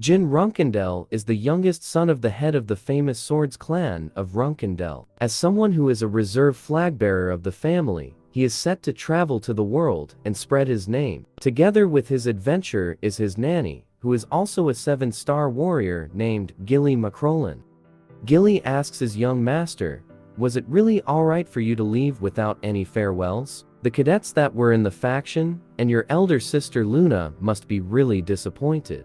Jin Runkendel is the youngest son of the head of the famous swords clan of Runkendel. As someone who is a reserve flag-bearer of the family, he is set to travel to the world and spread his name. Together with his adventure is his nanny, who is also a 7-star warrior named Gilly McCrollin. Gilly asks his young master, "Was it really alright for you to leave without any farewells? The cadets that were in the faction, and your elder sister Luna must be really disappointed."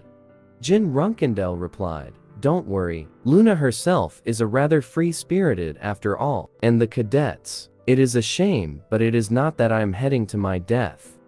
Jin Runkendel replied, "Don't worry, Luna herself is a rather free-spirited after all, and the cadets. It is a shame, but it is not that I am heading to my death."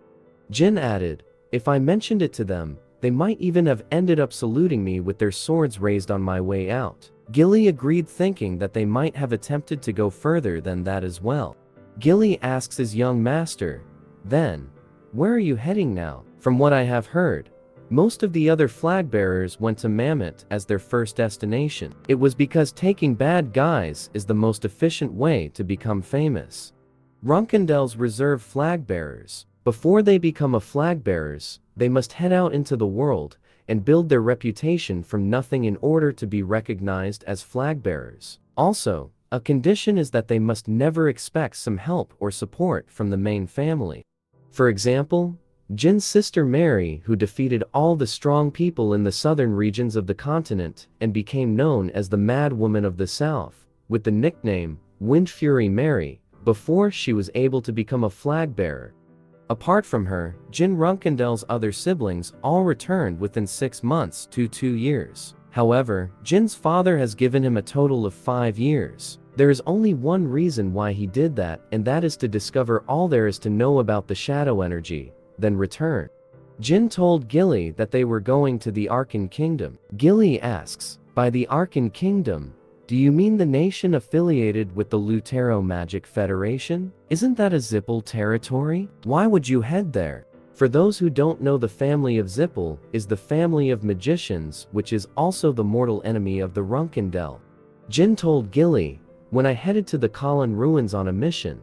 Jin added, "If I mentioned it to them, they might even have ended up saluting me with their swords raised on my way out." Gilly agreed, thinking that they might have attempted to go further than that as well. Gilly asks his young master, "Then, where are you heading now? From what I have heard, most of the other flag-bearers went to Mammoth as their first destination. It was because taking bad guys is the most efficient way to become famous." Runkendel's reserve flag-bearers. Before they become a flag-bearers, they must head out into the world and build their reputation from nothing in order to be recognized as flag-bearers. Also, a condition is that they must never expect some help or support from the main family. For example, Jin's sister Mary, who defeated all the strong people in the southern regions of the continent and became known as the Mad Woman of the South, with the nickname Wind Fury Mary, before she was able to become a flag-bearer. Apart from her, Jin Runkendel's other siblings all returned within 6 months to 2 years. However, Jin's father has given him a total of 5 years. There is only one reason why he did that, and that is to discover all there is to know about the shadow energy, then return. Jin told Gilly that they were going to the Arkhan kingdom. Gilly asks, "By the Arkhan kingdom, do you mean the nation affiliated with the Lutero Magic Federation? Isn't that a Zippel territory? Why would you head there?" For those who don't know, the family of Zippel is the family of magicians, which is also the mortal enemy of the Runkendel. Jin told Gilly, "When I headed to the Kalin ruins on a mission,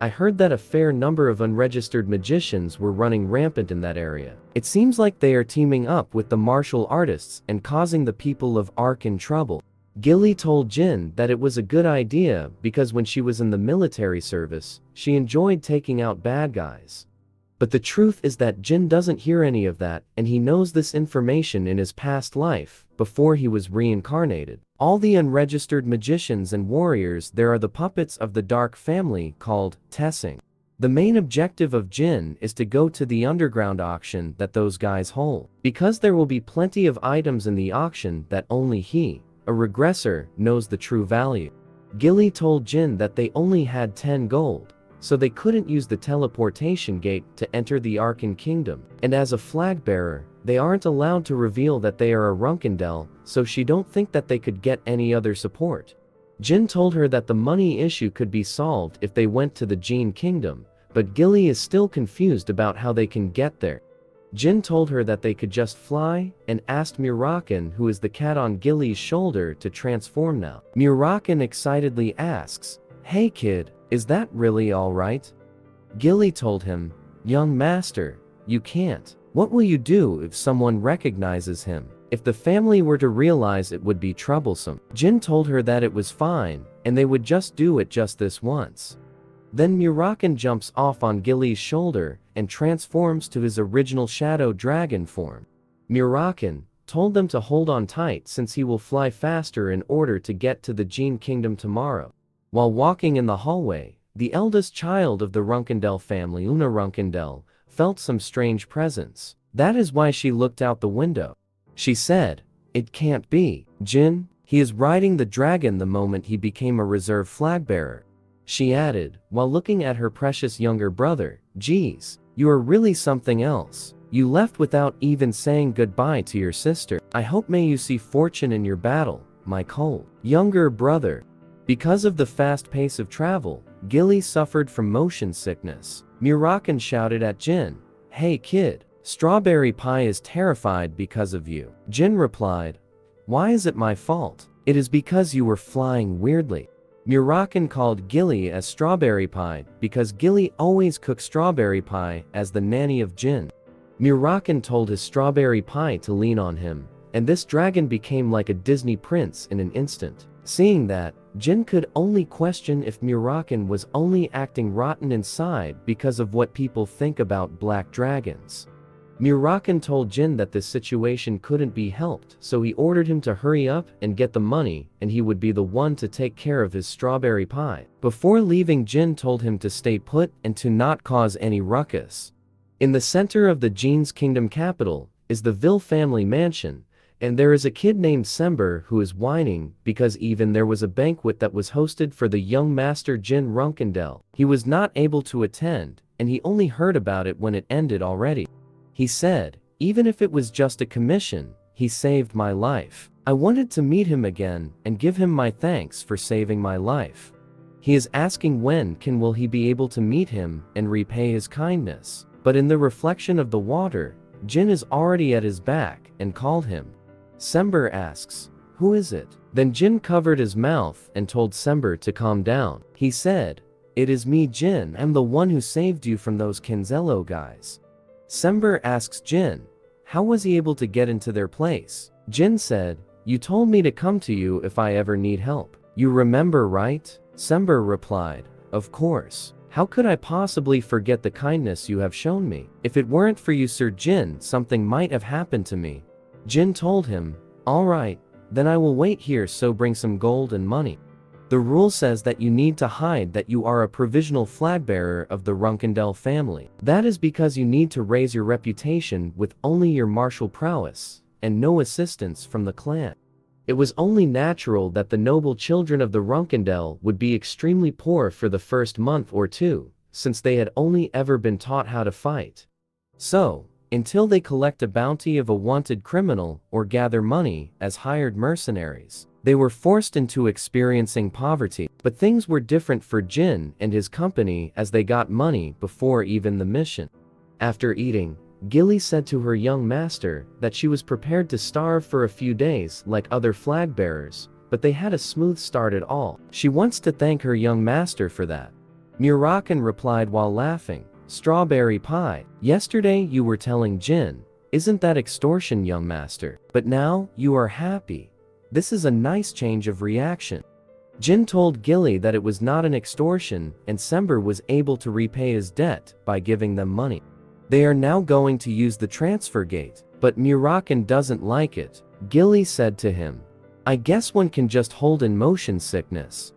I heard that a fair number of unregistered magicians were running rampant in that area. It seems like they are teaming up with the martial artists and causing the people of Arkhan trouble." Gilly told Jin that it was a good idea because when she was in the military service, she enjoyed taking out bad guys. But the truth is that Jin doesn't hear any of that, and he knows this information in his past life, before he was reincarnated. All the unregistered magicians and warriors there are the puppets of the dark family called Tessing. The main objective of Jin is to go to the underground auction that those guys hold, because there will be plenty of items in the auction that only he, a regressor, knows the true value. Gilly told Jin that they only had 10 gold, so they couldn't use the teleportation gate to enter the Arkhan kingdom, and as a flag-bearer, they aren't allowed to reveal that they are a Runkendel, so she don't think that they could get any other support. Jin told her that the money issue could be solved if they went to the Jin kingdom, but Gilly is still confused about how they can get there. Jin told her that they could just fly, and asked Murakan, who is the cat on Gilly's shoulder, to transform now. Murakan excitedly asks, "Hey kid, is that really alright?" Gilly told him, "Young master, you can't. What will you do if someone recognizes him? If the family were to realize, it would be troublesome." Jin told her that it was fine, and they would just do it just this once. Then Murakan jumps off on Gilly's shoulder and transforms to his original shadow dragon form. Murakan told them to hold on tight since he will fly faster in order to get to the Jin kingdom tomorrow. While walking in the hallway, the eldest child of the Runkendel family, Una Runkendel, felt some strange presence. That is why she looked out the window. She said, "It can't be Jin. He is riding the dragon the moment he became a reserve flag-bearer." She added, while looking at her precious younger brother, "Geez, you are really something else. You left without even saying goodbye to your sister. I hope may you see fortune in your battle, my cold younger brother." Because of the fast pace of travel, Gilly suffered from motion sickness. Murakan shouted at Jin, "Hey kid, Strawberry Pie is terrified because of you." Jin replied, "Why is it my fault? It is because you were flying weirdly." Murakan called Gilly as Strawberry Pie because Gilly always cooks Strawberry Pie as the nanny of Jin. Murakan told his Strawberry Pie to lean on him, and this dragon became like a Disney prince in an instant. Seeing that, Jin could only question if Murakan was only acting rotten inside because of what people think about black dragons. Murakan told Jin that this situation couldn't be helped, so he ordered him to hurry up and get the money, and he would be the one to take care of his strawberry pie. Before leaving, Jin told him to stay put and to not cause any ruckus. In the center of the Jin's kingdom capital is the Vil family mansion, and there is a kid named Sember who is whining because even there was a banquet that was hosted for the young master Jin Runkendel. He was not able to attend, and he only heard about it when it ended already. He said, even if it was just a commission, he saved my life. I wanted to meet him again and give him my thanks for saving my life. He is asking when will he be able to meet him and repay his kindness. But in the reflection of the water, Jin is already at his back and called him. Sember asks, who is it? Then Jin covered his mouth and told Sember to calm down. He said, it is me, Jin. I'm the one who saved you from those Kinzello guys. Sember asks Jin, how was he able to get into their place? Jin said, you told me to come to you if I ever need help. You remember, right? Sember replied, of course. How could I possibly forget the kindness you have shown me? If it weren't for you, Sir Jin, something might have happened to me. Jin told him, all right, then I will wait here, so bring some gold and money. The rule says that you need to hide that you are a provisional flag bearer of the Runkendel family. That is because you need to raise your reputation with only your martial prowess, and no assistance from the clan. It was only natural that the noble children of the Runkendel would be extremely poor for the first month or two, since they had only ever been taught how to fight. So, until they collect a bounty of a wanted criminal or gather money as hired mercenaries, they were forced into experiencing poverty. But things were different for Jin and his company as they got money before even the mission. After eating, Gilly said to her young master that she was prepared to starve for a few days like other flag bearers, but they had a smooth start at all. She wants to thank her young master for that. Murakan replied while laughing, strawberry pie. Yesterday you were telling Jin, isn't that extortion, young master? But now, you are happy. This is a nice change of reaction. Jin told Gilly that it was not an extortion, and Sember was able to repay his debt by giving them money. They are now going to use the transfer gate, but Murakan doesn't like it. Gilly said to him, I guess one can just hold in motion sickness.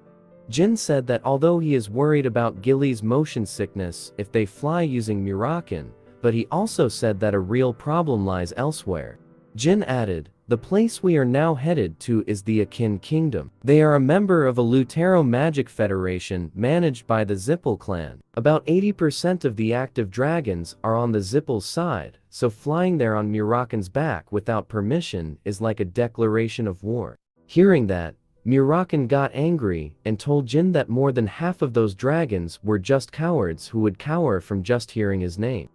Jin said that although he is worried about Gilly's motion sickness if they fly using Murakan, but he also said that a real problem lies elsewhere. Jin added, the place we are now headed to is the Akin Kingdom. They are a member of a Lutero magic federation managed by the Zippel clan. About 80% of the active dragons are on the Zippel's side, so flying there on Murakan's back without permission is like a declaration of war. Hearing that, Murakan got angry and told Jin that more than half of those dragons were just cowards who would cower from just hearing his name.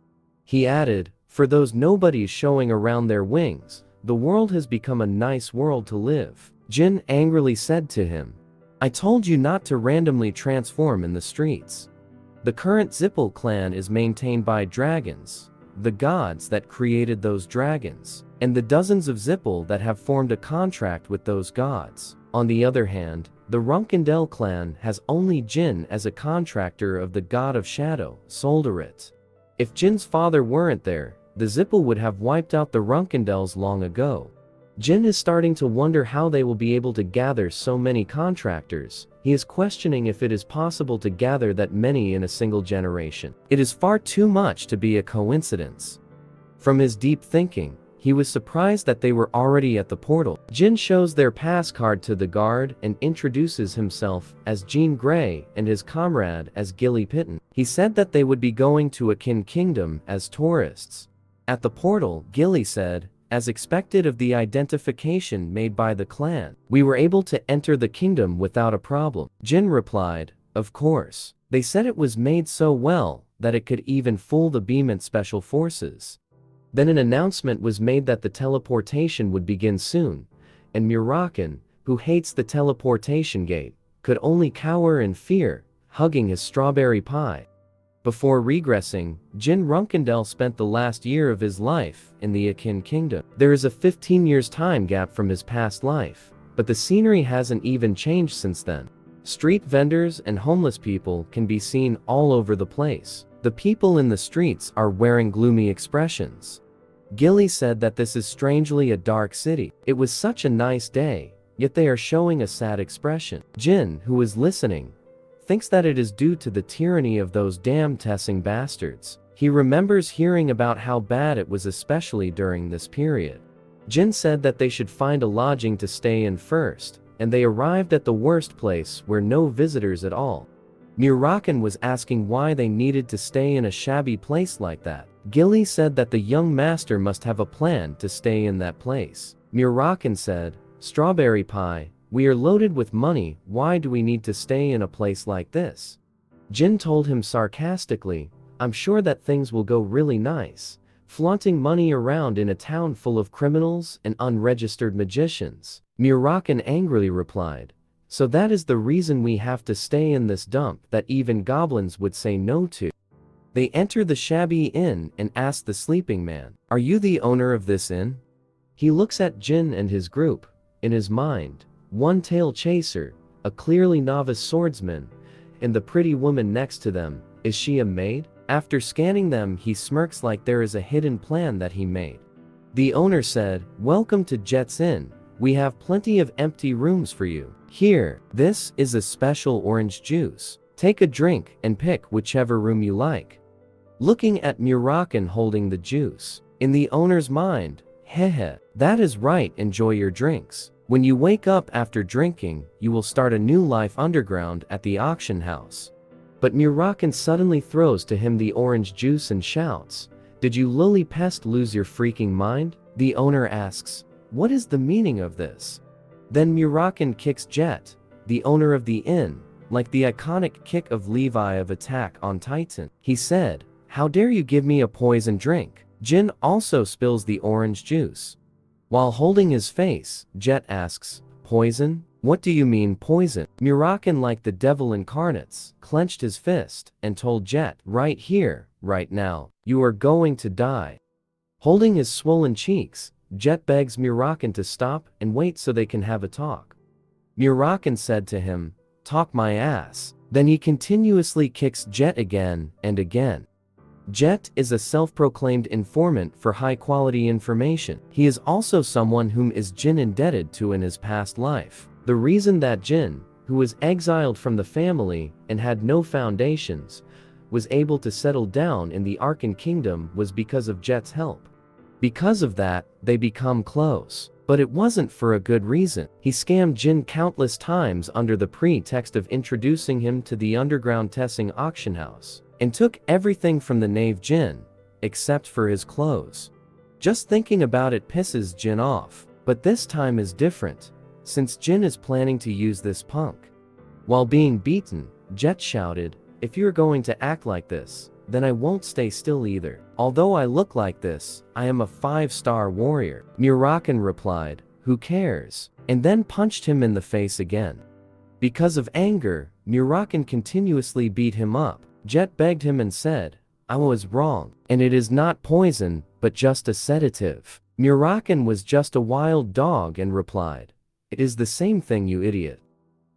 He added, for those nobodies showing around their wings, the world has become a nice world to live. Jin angrily said to him, I told you not to randomly transform in the streets. The current Zippel clan is maintained by dragons, the gods that created those dragons, and the dozens of Zippel that have formed a contract with those gods. On the other hand, the Runkendel clan has only Jin as a contractor of the god of shadow, Solderit. If Jin's father weren't there, the Zippel would have wiped out the Runkendels long ago. Jin is starting to wonder how they will be able to gather so many contractors. He is questioning if it is possible to gather that many in a single generation. It is far too much to be a coincidence. From his deep thinking, he was surprised that they were already at the portal. Jin shows their pass card to the guard and introduces himself as Jean Grey and his comrade as Gilly Pitton. He said that they would be going to Akin Kingdom as tourists. At the portal, Gilly said, as expected of the identification made by the clan, we were able to enter the kingdom without a problem. Jin replied, of course. They said it was made so well that it could even fool the Beemant Special Forces. Then an announcement was made that the teleportation would begin soon, and Murakan, who hates the teleportation gate, could only cower in fear, hugging his strawberry pie. Before regressing, Jin Runkendel spent the last year of his life in the Akin kingdom. There is a 15 years time gap from his past life, but the scenery hasn't even changed since then. Street vendors and homeless people can be seen all over the place. The people in the streets are wearing gloomy expressions. Gilly said that this is strangely a dark city. It was such a nice day, yet they are showing a sad expression. Jin, who is listening, thinks that it is due to the tyranny of those damn Tessing bastards. He remembers hearing about how bad it was, especially during this period. Jin said that they should find a lodging to stay in first, and they arrived at the worst place where no visitors at all. Murakan was asking why they needed to stay in a shabby place like that. Gilly said that the young master must have a plan to stay in that place. Murakan said, "Strawberry pie, we are loaded with money, why do we need to stay in a place like this?" Jin told him sarcastically, "I'm sure that things will go really nice. Flaunting money around in a town full of criminals and unregistered magicians." Murakan angrily replied, "So that is the reason we have to stay in this dump that even goblins would say no to." They enter the shabby inn and ask the sleeping man, "Are you the owner of this inn?" He looks at Jin and his group. In his mind, one tail chaser, a clearly novice swordsman, and the pretty woman next to them, is she a maid? After scanning them, he smirks like there is a hidden plan that he made. The owner said, "Welcome to Jet's Inn. We have plenty of empty rooms for you. Here, this is a special orange juice. Take a drink and pick whichever room you like." Looking at Murakan holding the juice, in the owner's mind, "Hehe, that is right, enjoy your drinks. When you wake up after drinking, you will start a new life underground at the auction house." But Murakan suddenly throws to him the orange juice and shouts, "Did you lily pest lose your freaking mind?" The owner asks, "What is the meaning of this?" Then Murakan kicks Jet, the owner of the inn, like the iconic kick of Levi of Attack on Titan. He said, "How dare you give me a poison drink?" Jin also spills the orange juice. While holding his face, Jet asks, "Poison? What do you mean poison?" Murakan, like the devil incarnates, clenched his fist and told Jet, "Right here, right now, you are going to die." Holding his swollen cheeks, Jet begs Murakan to stop and wait so they can have a talk. Murakan said to him, "Talk my ass." Then he continuously kicks Jet again and again. Jet is a self-proclaimed informant for high-quality information. He is also someone whom is Jin indebted to in his past life. The reason that Jin, who was exiled from the family and had no foundations, was able to settle down in the Arkhan kingdom was because of Jet's help. Because of that, they become close. But it wasn't for a good reason. He scammed Jin countless times under the pretext of introducing him to the underground Tessing auction house, and took everything from the knave Jin, except for his clothes. Just thinking about it pisses Jin off. But this time is different, since Jin is planning to use this punk. While being beaten, Jet shouted, "If you're going to act like this, then I won't stay still either. Although I look like this, I am a 5-star warrior." Murakan replied, "Who cares?" and then punched him in the face again. Because of anger, Murakan continuously beat him up. Jet begged him and said, "I was wrong, and it is not poison, but just a sedative." Murakan was just a wild dog and replied, "It is the same thing, you idiot."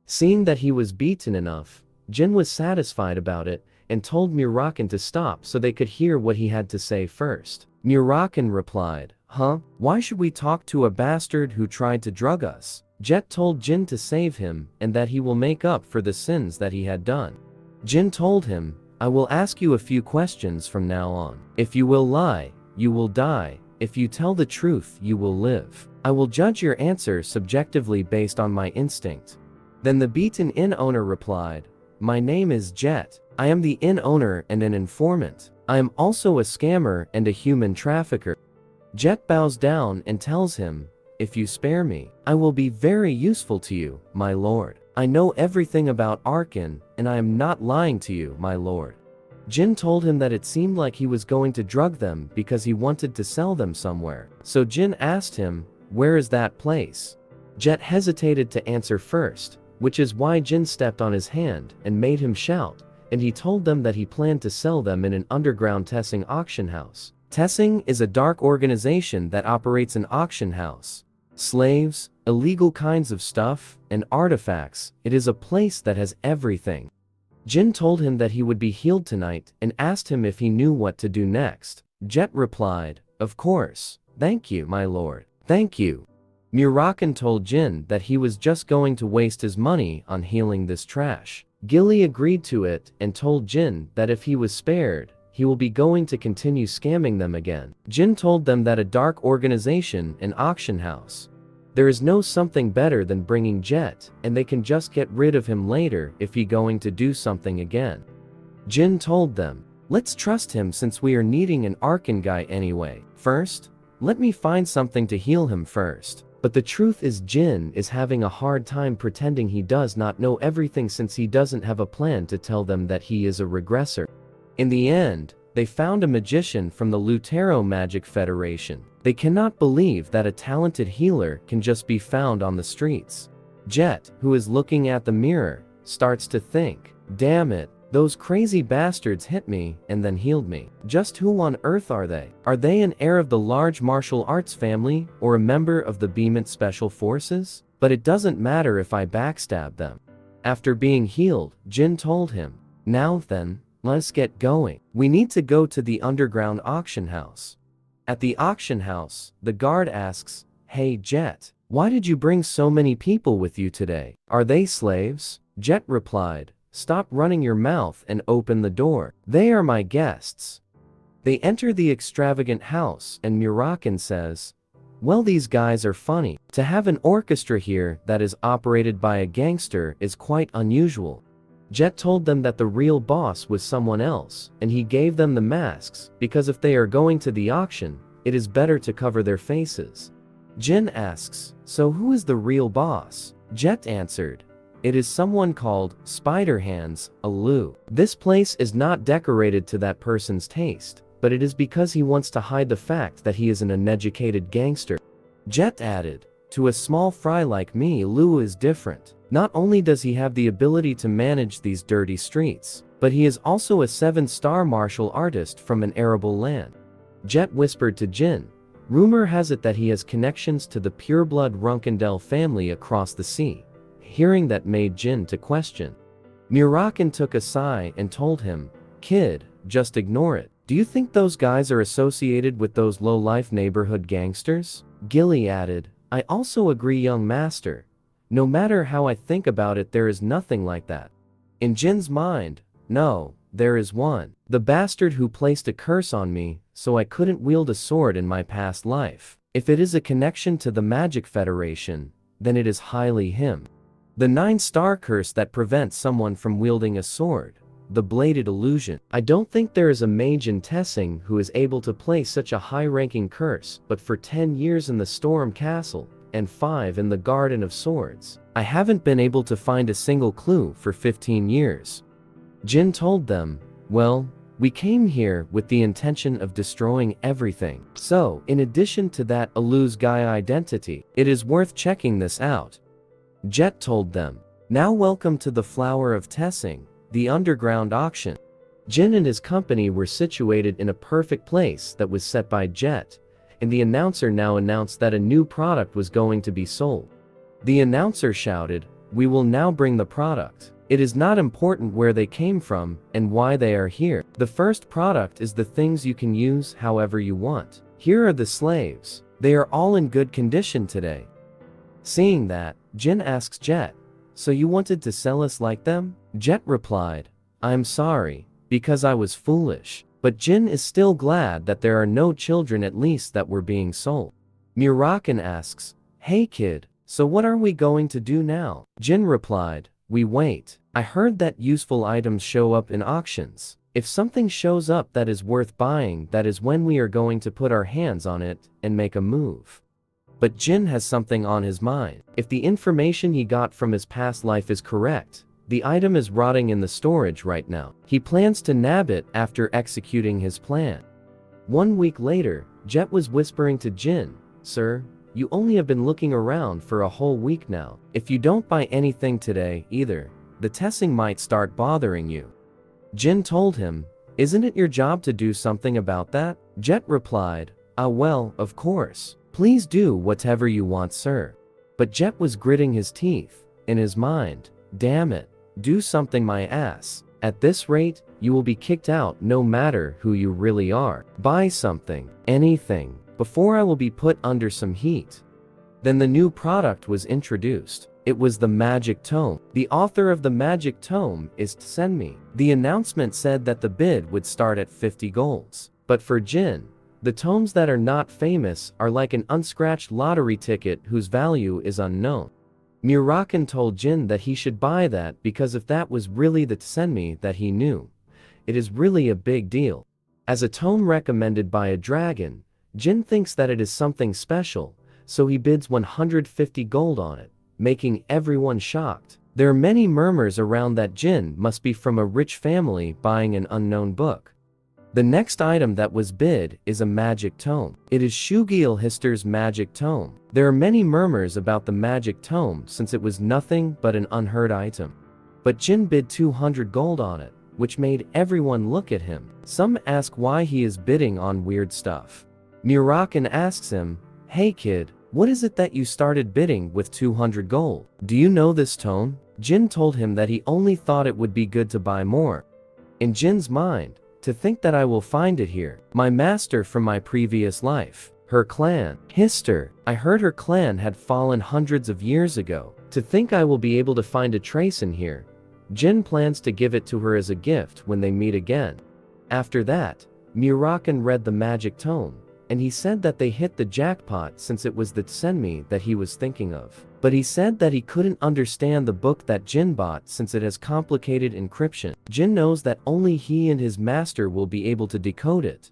Seeing that he was beaten enough, Jin was satisfied about it and told Murakan to stop so they could hear what he had to say first. Murakan replied, "Huh? Why should we talk to a bastard who tried to drug us?" Jet told Jin to save him and that he will make up for the sins that he had done. Jin told him, "I will ask you a few questions from now on. If you will lie, you will die. If you tell the truth, you will live. I will judge your answer subjectively based on my instinct." Then the beaten inn owner replied, "My name is Jet. I am the inn owner and an informant. I am also a scammer and a human trafficker." Jet bows down and tells him, "If you spare me, I will be very useful to you, my lord. I know everything about Arkhan, and I am not lying to you, my lord." Jin told him that it seemed like he was going to drug them because he wanted to sell them somewhere. So Jin asked him, "Where is that place?" Jet hesitated to answer first, which is why Jin stepped on his hand and made him shout, and he told them that he planned to sell them in an underground Tessing auction house. Tessing is a dark organization that operates an auction house. Slaves, illegal kinds of stuff, and artifacts. It is a place that has everything. Jin told him that he would be healed tonight and asked him if he knew what to do next. Jet replied, "Of course. Thank you, my lord. Thank you." Murakan told Jin that he was just going to waste his money on healing this trash. Gilly agreed to it and told Jin that if he was spared, he will be going to continue scamming them again. Jin told them that a dark organization, an auction house. There is no something better than bringing Jet, and they can just get rid of him later if he going to do something again. Jin told them, "Let's trust him since we are needing an Arkhan guy anyway. First, let me find something to heal him first." But the truth is Jin is having a hard time pretending he does not know everything since he doesn't have a plan to tell them that he is a regressor. In the end, they found a magician from the Lutero Magic Federation. They cannot believe that a talented healer can just be found on the streets. Jet, who is looking at the mirror, starts to think, "Damn it, those crazy bastards hit me and then healed me. Just who on earth are they? Are they an heir of the large martial arts family or a member of the Beemont Special Forces? But it doesn't matter if I backstab them." After being healed, Jin told him, "Now then, let's get going. We need to go to the underground auction house." At the auction house, the guard asks, "Hey Jet, why did you bring so many people with you today? Are they slaves?" Jet replied, "Stop running your mouth and open the door. They are my guests." They enter the extravagant house and Murakan says, "Well, these guys are funny. To have an orchestra here that is operated by a gangster is quite unusual." Jet told them that the real boss was someone else, and he gave them the masks, because if they are going to the auction, it is better to cover their faces. Jin asks, "So who is the real boss?" Jet answered, "It is someone called Spider Hands, Alou. This place is not decorated to that person's taste, but it is because he wants to hide the fact that he is an uneducated gangster." Jet added, "To a small fry like me, Alou is different. Not only does he have the ability to manage these dirty streets, but he is also a 7-star martial artist from an arable land." Jet whispered to Jin, "Rumor has it that he has connections to the pureblood Runkendel family across the sea." Hearing that made Jin to question. Murakan took a sigh and told him, "Kid, just ignore it. Do you think those guys are associated with those low-life neighborhood gangsters?" Gilly added, "I also agree, young master. No matter how I think about it, there is nothing like that." In Jin's mind, no, there is one. The bastard who placed a curse on me, so I couldn't wield a sword in my past life. If it is a connection to the Magic Federation, then it is highly him. The 9-star curse that prevents someone from wielding a sword. The bladed illusion. I don't think there is a mage in Tessing who is able to place such a high-ranking curse, but for 10 years in the Storm Castle, and 5 in the Garden of Swords, I haven't been able to find a single clue for 15 years. Jin told them, "Well, we came here with the intention of destroying everything. So, in addition to that Alou's guy identity, it is worth checking this out." Jet told them, "Now welcome to the Flower of Tessing, the underground auction." Jin and his company were situated in a perfect place that was set by Jet, and the announcer now announced that a new product was going to be sold. The announcer shouted, "We will now bring the product. It is not important where they came from and why they are here. The first product is the things you can use however you want. Here are the slaves. They are all in good condition today." Seeing that, Jin asks Jet, "So you wanted to sell us like them?" Jet replied, "I'm sorry, because I was foolish." But Jin is still glad that there are no children at least that were being sold. Murakan asks, "Hey kid, so what are we going to do now?" Jin replied, "We wait. I heard that useful items show up in auctions. If something shows up that is worth buying, that is when we are going to put our hands on it and make a move." But Jin has something on his mind. If the information he got from his past life is correct, the item is rotting in the storage right now. He plans to nab it after executing his plan. 1 week later, Jet was whispering to Jin, "Sir, you only have been looking around for a whole week now. If you don't buy anything today either, the Tessing might start bothering you." Jin told him, "Isn't it your job to do something about that?" Jet replied, "Ah well, of course. Please do whatever you want, sir." But Jet was gritting his teeth, in his mind, "Damn it, do something my ass. At this rate, you will be kicked out no matter who you really are. Buy something, anything, before I will be put under some heat." Then the new product was introduced. It was the Magic Tome. The author of the Magic Tome is Tessing. The announcement said that the bid would start at 50 golds. But for Jin, the tomes that are not famous are like an unscratched lottery ticket whose value is unknown. Murakan told Jin that he should buy that because if that was really the Tessing that he knew, it is really a big deal. As a tome recommended by a dragon, Jin thinks that it is something special, so he bids 150 gold on it, making everyone shocked. There are many murmurs around that Jin must be from a rich family buying an unknown book. The next item that was bid is a magic tome. It is Shugil Hister's magic tome. There are many murmurs about the magic tome since it was nothing but an unheard item. But Jin bid 200 gold on it, which made everyone look at him. Some ask why he is bidding on weird stuff. Murakan asks him, "Hey kid, what is it that you started bidding with 200 gold? Do you know this tome?" Jin told him that he only thought it would be good to buy more. In Jin's mind, to think that I will find it here. My master from my previous life. Her clan. Hister. I heard her clan had fallen hundreds of years ago. To think I will be able to find a trace in here. Jin plans to give it to her as a gift when they meet again. After that, Murakan read the magic tome, and he said that they hit the jackpot since it was the Tessing that he was thinking of. But he said that he couldn't understand the book that Jin bought since it has complicated encryption. Jin knows that only he and his master will be able to decode it.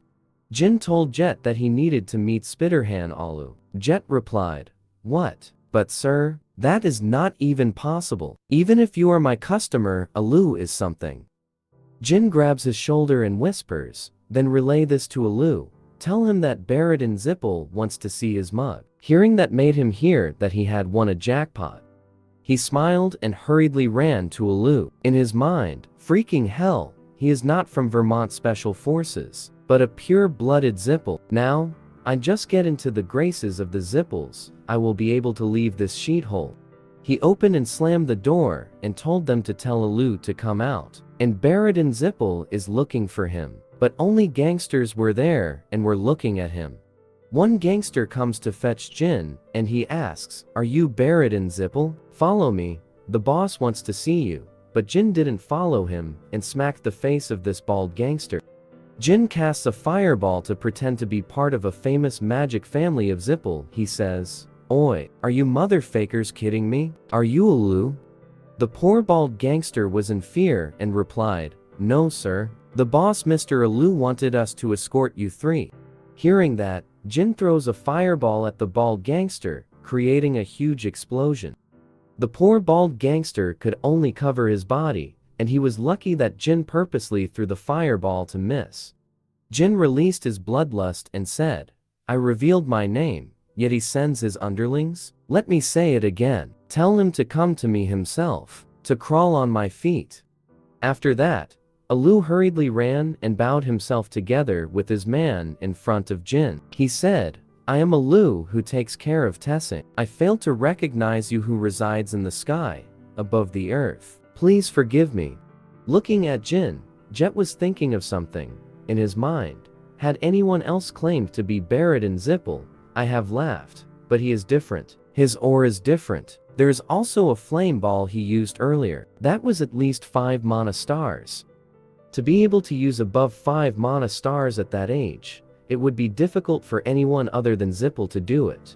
Jin told Jet that he needed to meet Spiderhan Alou. Jet replied, "What? But sir, that is not even possible. Even if you are my customer, Alou is something." Jin grabs his shoulder and whispers, "Then relay this to Alou. Tell him that Baradin Zippel wants to see his mug." Hearing that made him hear that he had won a jackpot. He smiled and hurriedly ran to Alou. In his mind, freaking hell, he is not from Vermont Special Forces, but a pure-blooded Zippel. Now, I just get into the graces of the Zippels, I will be able to leave this sheethole. He opened and slammed the door and told them to tell Alou to come out. And Baradin Zippel is looking for him. But only gangsters were there and were looking at him. One gangster comes to fetch Jin, and he asks, "Are you Baradin Zippel? Follow me, the boss wants to see you." But Jin didn't follow him and smacked the face of this bald gangster. Jin casts a fireball to pretend to be part of a famous magic family of Zippel. He says, "Oi, are you motherfakers kidding me? Are you Alou?" The poor bald gangster was in fear and replied, "No sir. The boss Mr. Alou wanted us to escort you three." Hearing that, Jin throws a fireball at the bald gangster, creating a huge explosion. The poor bald gangster could only cover his body, and he was lucky that Jin purposely threw the fireball to miss. Jin released his bloodlust and said, "I revealed my name, yet he sends his underlings? Let me say it again. Tell him to come to me himself, to crawl on my feet." After that, Alou hurriedly ran and bowed himself together with his man in front of Jin. He said, "I am Alou who takes care of Tessing. I failed to recognize you who resides in the sky, above the earth. Please forgive me." Looking at Jin, Jet was thinking of something. In his mind, had anyone else claimed to be Baradin Zippel, I have laughed, but he is different. His aura is different. There is also a flame ball he used earlier. That was at least 5 mana stars. To be able to use above 5 mana stars at that age, it would be difficult for anyone other than Zippel to do it.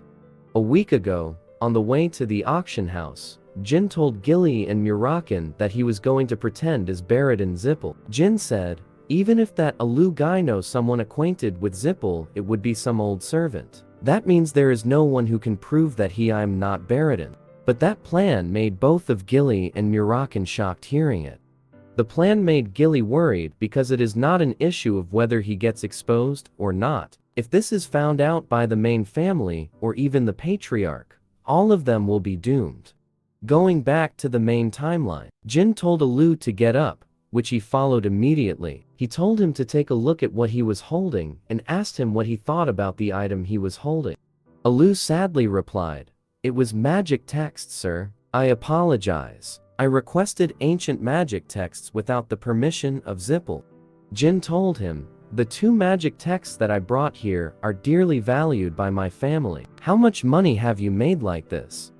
A week ago, on the way to the auction house, Jin told Gilly and Murakan that he was going to pretend as Baradin Zippel. Jin said, "Even if that Alou guy knows someone acquainted with Zippel, it would be some old servant. That means there is no one who can prove that I'm not Baradin." But that plan made both of Gilly and Murakan shocked hearing it. The plan made Gilly worried because it is not an issue of whether he gets exposed or not. If this is found out by the main family or even the patriarch, all of them will be doomed. Going back to the main timeline, Jin told Alou to get up, which he followed immediately. He told him to take a look at what he was holding and asked him what he thought about the item he was holding. Alou sadly replied, "It was magic text, sir. I apologize. I requested ancient magic texts without the permission of Zippel." Jin told him, "The 2 magic texts that I brought here are dearly valued by my family. How much money have you made like this?"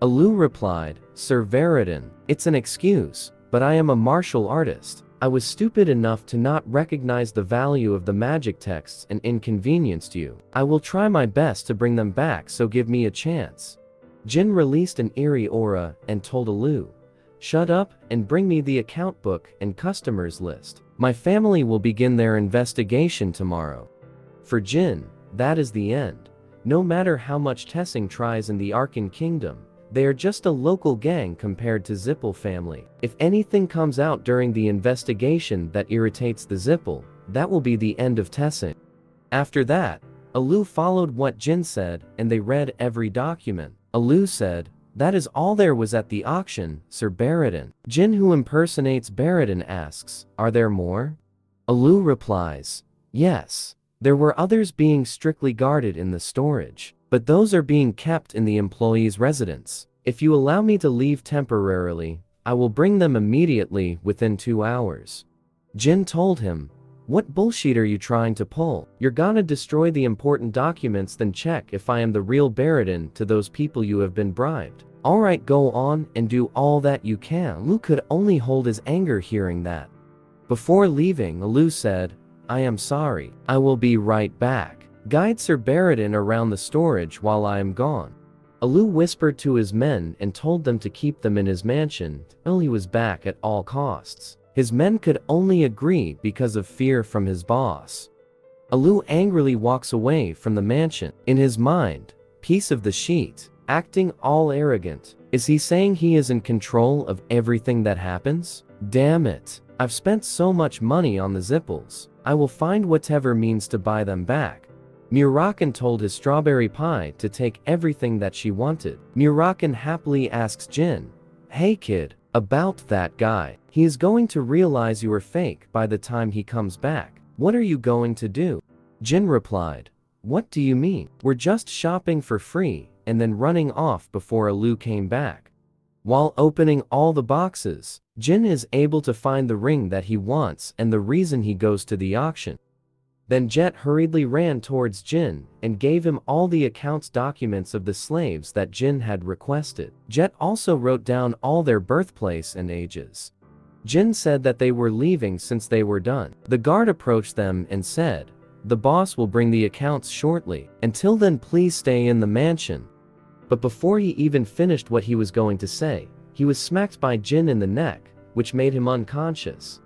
Alou replied, "Sir Veridin, it's an excuse, but I am a martial artist. I was stupid enough to not recognize the value of the magic texts and inconvenienced you. I will try my best to bring them back, so give me a chance." Jin released an eerie aura and told Alou, "Shut up and bring me the account book and customers list. My family will begin their investigation tomorrow." For Jin, that is the end. No matter how much Tessing tries in the Arkhan kingdom, they are just a local gang compared to Zippel family. If anything comes out during the investigation that irritates the Zippel, that will be the end of Tessing. After that, Alou followed what Jin said and they read every document. Alou said, "That is all there was at the auction, Sir Baradin." Jin, who impersonates Baradin, asks, "Are there more?" Alou replies, "Yes. There were others being strictly guarded in the storage, but those are being kept in the employee's residence. If you allow me to leave temporarily, I will bring them immediately within 2 hours." Jin told him, "What bullshit are you trying to pull? You're gonna destroy the important documents, then check if I am the real Baradin to those people you have been bribed. Alright, go on and do all that you can." Alou could only hold his anger hearing that. Before leaving, Alou said, "I am sorry. I will be right back. Guide Sir Baradin around the storage while I am gone." Alou whispered to his men and told them to keep them in his mansion till he was back at all costs. His men could only agree because of fear from his boss. Alou angrily walks away from the mansion. In his mind, piece of the sheet, acting all arrogant. Is he saying he is in control of everything that happens? Damn it. I've spent so much money on the Zippels. I will find whatever means to buy them back. Murakan told his strawberry pie to take everything that she wanted. Murakan happily asks Jin, "Hey kid, about that guy. He is going to realize you are fake by the time he comes back. What are you going to do?" Jin replied, "What do you mean? We're just shopping for free and then running off before Alou came back." While opening all the boxes, Jin is able to find the ring that he wants and the reason he goes to the auction. Then Jet hurriedly ran towards Jin and gave him all the accounts documents of the slaves that Jin had requested. Jet also wrote down all their birthplace and ages. Jin said that they were leaving since they were done. The guard approached them and said, "The boss will bring the accounts shortly. Until then, please stay in the mansion." But before he even finished what he was going to say, he was smacked by Jin in the neck, which made him unconscious.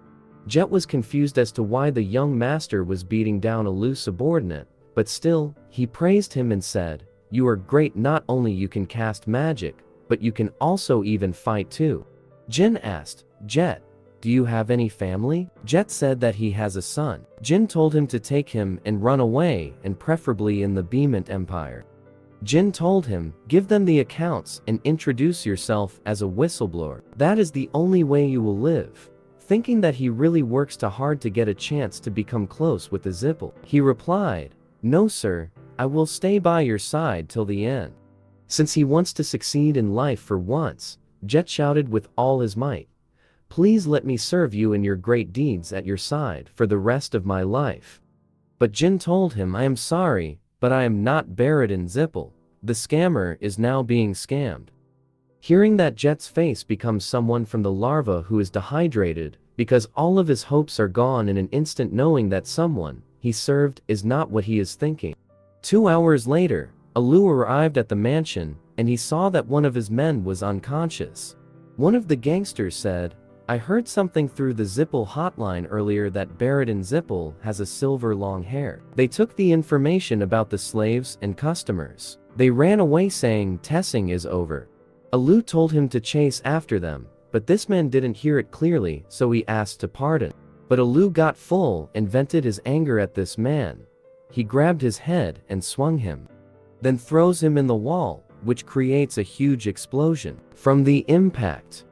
Jet was confused as to why the young master was beating down Alou's subordinate, but still, he praised him and said, "You are great, not only you can cast magic, but you can also even fight too." Jin asked, "Jet, do you have any family?" Jet said that he has a son. Jin told him to take him and run away, and preferably in the Beemant Empire. Jin told him, "Give them the accounts and introduce yourself as a whistleblower. That is the only way you will live." Thinking that he really works too hard to get a chance to become close with the Zippel, he replied, "No sir, I will stay by your side till the end." Since he wants to succeed in life for once, Jet shouted with all his might, "Please let me serve you in your great deeds at your side for the rest of my life." But Jin told him, "I am sorry, but I am not Baradin Zippel. The scammer is now being scammed." Hearing that, Jet's face becomes someone from the larva who is dehydrated, because all of his hopes are gone in an instant, knowing that someone he served is not what he is thinking. 2 hours later, Alou arrived at the mansion, and he saw that one of his men was unconscious. One of the gangsters said, "I heard something through the Zippel hotline earlier that Baradin Zippel has a silver long hair." They took the information about the slaves and customers. They ran away saying Tessing is over. Alou told him to chase after them, but this man didn't hear it clearly, so he asked to pardon. But Alou got full and vented his anger at this man. He grabbed his head and swung him, then throws him in the wall, which creates a huge explosion. From the impact,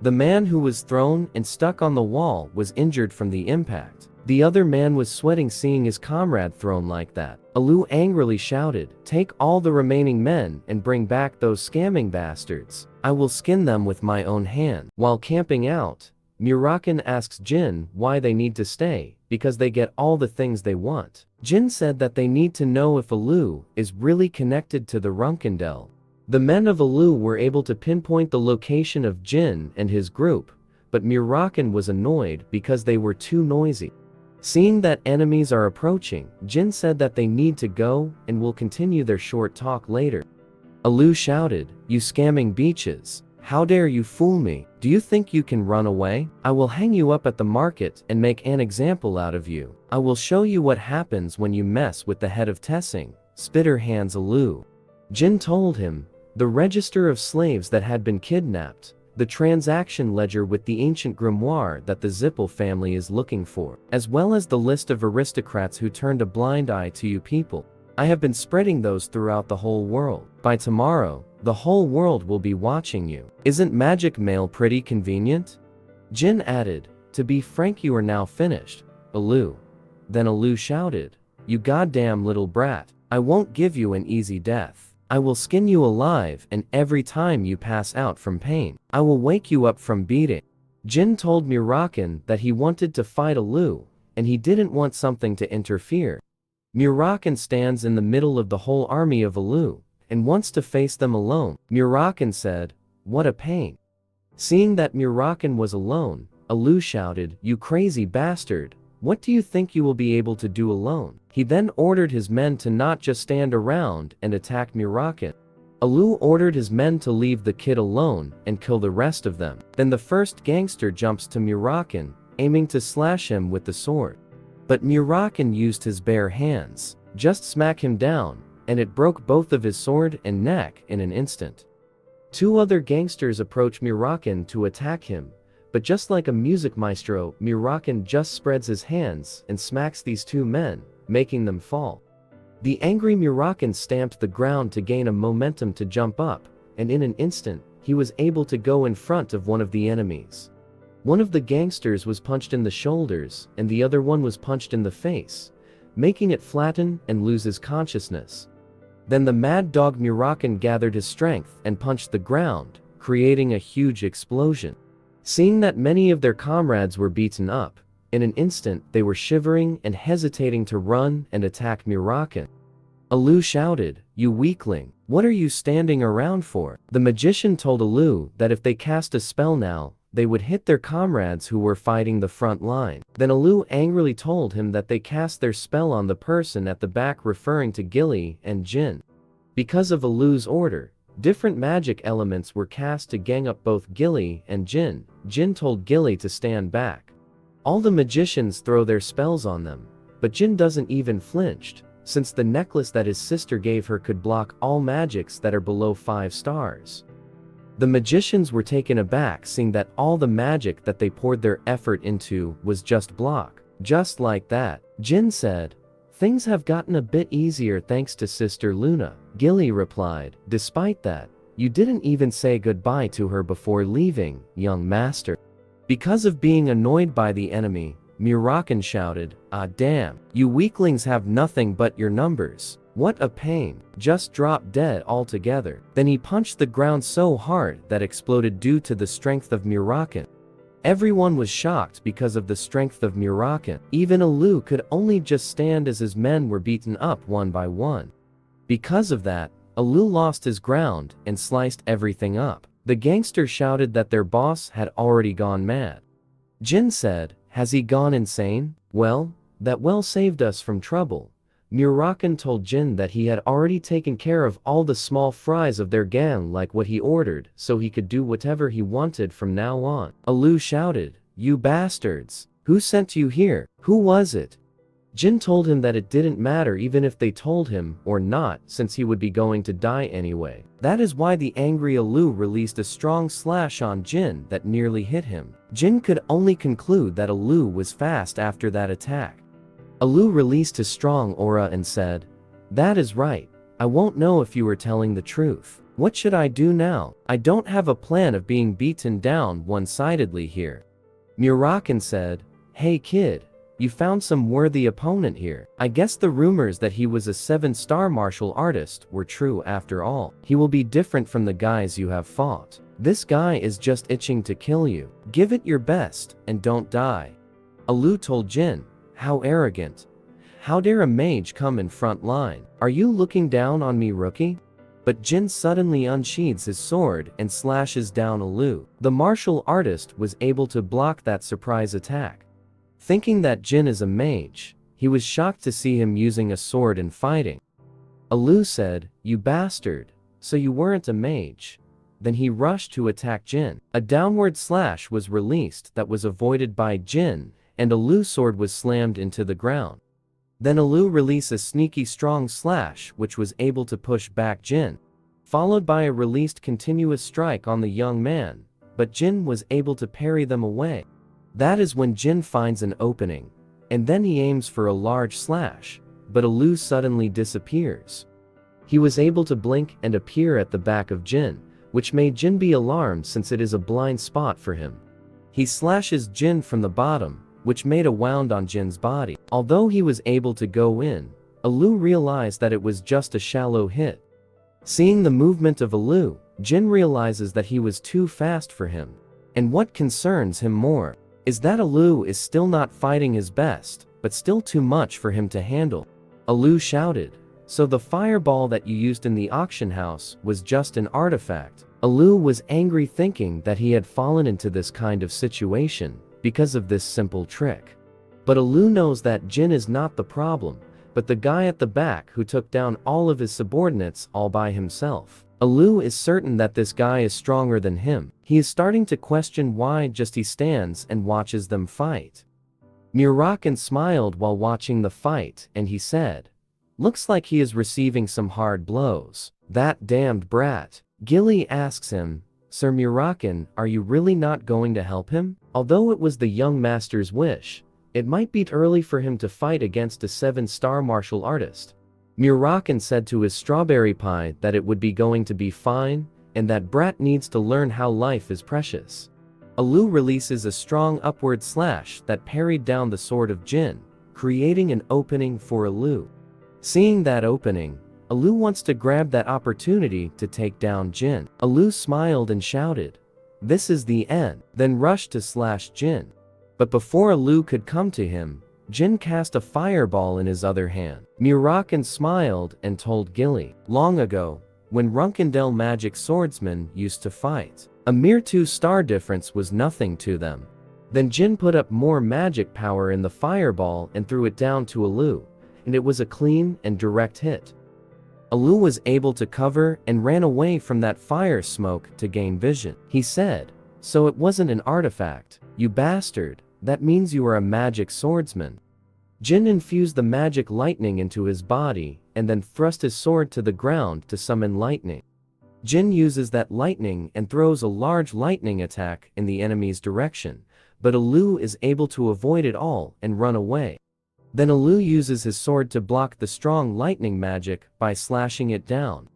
The man who was thrown and stuck on the wall was injured from the impact. The other man was sweating seeing his comrade thrown like that. Alou angrily shouted, "Take all the remaining men and bring back those scamming bastards. I will skin them with my own hand." While camping out, Murakan asks Jin why they need to stay, because they get all the things they want. Jin said that they need to know if Alou is really connected to the Runkendel. The men of Alou were able to pinpoint the location of Jin and his group, but Murakan was annoyed because they were too noisy. Seeing that enemies are approaching, Jin said that they need to go and will continue their short talk later. Alou shouted, "You scamming beaches! How dare you fool me? Do you think you can run away? I will hang you up at the market and make an example out of you. I will show you what happens when you mess with the head of Tessing, Spitter Hands Alou." Jin told him, the register of slaves that had been kidnapped, the transaction ledger with the ancient grimoire that the Zippel family is looking for, as well as the list of aristocrats who turned a blind eye to you people. I have been spreading those throughout the whole world. By tomorrow, the whole world will be watching you. Isn't magic mail pretty convenient? Jin added, "To be frank, you are now finished, Alou." Then Alou shouted, "You goddamn little brat. I won't give you an easy death. I will skin you alive, and every time you pass out from pain, I will wake you up from beating." Jin told Murakan that he wanted to fight Alou, and he didn't want something to interfere. Murakan stands in the middle of the whole army of Alou, and wants to face them alone. Murakan said, "What a pain." Seeing that Murakan was alone, Alou shouted, "You crazy bastard, what do you think you will be able to do alone?" He then ordered his men to not just stand around and attack Murakan. Alou ordered his men to leave the kid alone and kill the rest of them. Then the first gangster jumps to Murakan, aiming to slash him with the sword. But Murakan used his bare hands, just smack him down, and it broke both of his sword and neck in an instant. Two other gangsters approach Murakan to attack him, but just like a music maestro, Murakan just spreads his hands and smacks these two men, making them fall. The angry Murakan stamped the ground to gain a momentum to jump up, and in an instant, he was able to go in front of one of the enemies. One of the gangsters was punched in the shoulders, and the other one was punched in the face, making it flatten and lose his consciousness. Then the mad dog Murakan gathered his strength and punched the ground, creating a huge explosion. Seeing that many of their comrades were beaten up, in an instant they were shivering and hesitating to run and attack Murakan. Alou shouted, "You weakling, what are you standing around for?" The magician told Alou that if they cast a spell now, they would hit their comrades who were fighting the front line. Then Alou angrily told him that they cast their spell on the person at the back, referring to Gilly and Jin. Because of Alou's order, different magic elements were cast to gang up both Gilly and Jin. Jin told Gilly to stand back. All the magicians throw their spells on them, but Jin doesn't even flinched, since the necklace that his sister gave her could block all magics that are below 5 stars. The magicians were taken aback seeing that all the magic that they poured their effort into was just block. Just like that, Jin said, "Things have gotten a bit easier thanks to Sister Luna." Gilly replied, "Despite that, you didn't even say goodbye to her before leaving, young master." Because of being annoyed by the enemy, Murakan shouted, "Ah damn, you weaklings have nothing but your numbers. What a pain. Just drop dead altogether." Then he punched the ground so hard that exploded due to the strength of Murakan. Everyone was shocked because of the strength of Murakan. Even Alou could only just stand as his men were beaten up one by one. Because of that, Alou lost his ground and sliced everything up. The gangster shouted that their boss had already gone mad. Jin said, "Has he gone insane?" "Well, that well saved us from trouble." Murakan told Jin that he had already taken care of all the small fries of their gang like what he ordered, so he could do whatever he wanted from now on. Alou shouted, "You bastards! Who sent you here? Who was it?" Jin told him that it didn't matter even if they told him or not, since he would be going to die anyway. That is why the angry Alou released a strong slash on Jin that nearly hit him. Jin could only conclude that Alou was fast after that attack. Alou released his strong aura and said, "That is right. I won't know if you were telling the truth." What should I do now? I don't have a plan of being beaten down one-sidedly here. Murakin said, "Hey kid, you found some worthy opponent here. I guess the rumors that he was a 7-star martial artist were true after all. He will be different from the guys you have fought. This guy is just itching to kill you. Give it your best, and don't die." Alou told Jin, "How arrogant. How dare a mage come in front line? Are you looking down on me, rookie?" But Jin suddenly unsheathes his sword and slashes down Alou. The martial artist was able to block that surprise attack. Thinking that Jin is a mage, he was shocked to see him using a sword and fighting. Alou said, "You bastard, so you weren't a mage." Then he rushed to attack Jin. A downward slash was released that was avoided by Jin, and Alou's sword was slammed into the ground. Then Alou released a sneaky strong slash which was able to push back Jin, followed by a released continuous strike on the young man, but Jin was able to parry them away. That is when Jin finds an opening, and then he aims for a large slash, but Alou suddenly disappears. He was able to blink and appear at the back of Jin, which made Jin be alarmed since it is a blind spot for him. He slashes Jin from the bottom, which made a wound on Jin's body. Although he was able to go in, Alou realized that it was just a shallow hit. Seeing the movement of Alou, Jin realizes that he was too fast for him. And what concerns him more is that Alou is still not fighting his best, but still too much for him to handle. Alou shouted, "So the fireball that you used in the auction house was just an artifact?" Alou was angry thinking that he had fallen into this kind of situation because of this simple trick. But Alou knows that Jin is not the problem, but the guy at the back who took down all of his subordinates all by himself. Alou is certain that this guy is stronger than him. He is starting to question why just he stands and watches them fight. Murakin smiled while watching the fight and he said, "Looks like he is receiving some hard blows. That damned brat." Gilly asks him, "Sir Murakin, are you really not going to help him?" Although it was the young master's wish, it might be early for him to fight against a 7-star martial artist. Murakin said to his strawberry pie that it would be going to be fine, and that brat needs to learn how life is precious. Alou releases a strong upward slash that parried down the sword of Jin, creating an opening for Alou. Seeing that opening, Alou wants to grab that opportunity to take down Jin. Alou smiled and shouted, "This is the end," then rushed to slash Jin. But before Alou could come to him, Jin cast a fireball in his other hand. Murakin smiled and told Gilly, "Long ago, when Runkendel magic swordsmen used to fight, a mere 2-star difference was nothing to them." Then Jin put up more magic power in the fireball and threw it down to Alou, and it was a clean and direct hit. Alou was able to cover and ran away from that fire smoke to gain vision. He said, "So it wasn't an artifact, you bastard, that means you are a magic swordsman." Jin infused the magic lightning into his body and then thrust his sword to the ground to summon lightning. Jin uses that lightning and throws a large lightning attack in the enemy's direction, but Alou is able to avoid it all and run away. Then Alou uses his sword to block the strong lightning magic by slashing it down.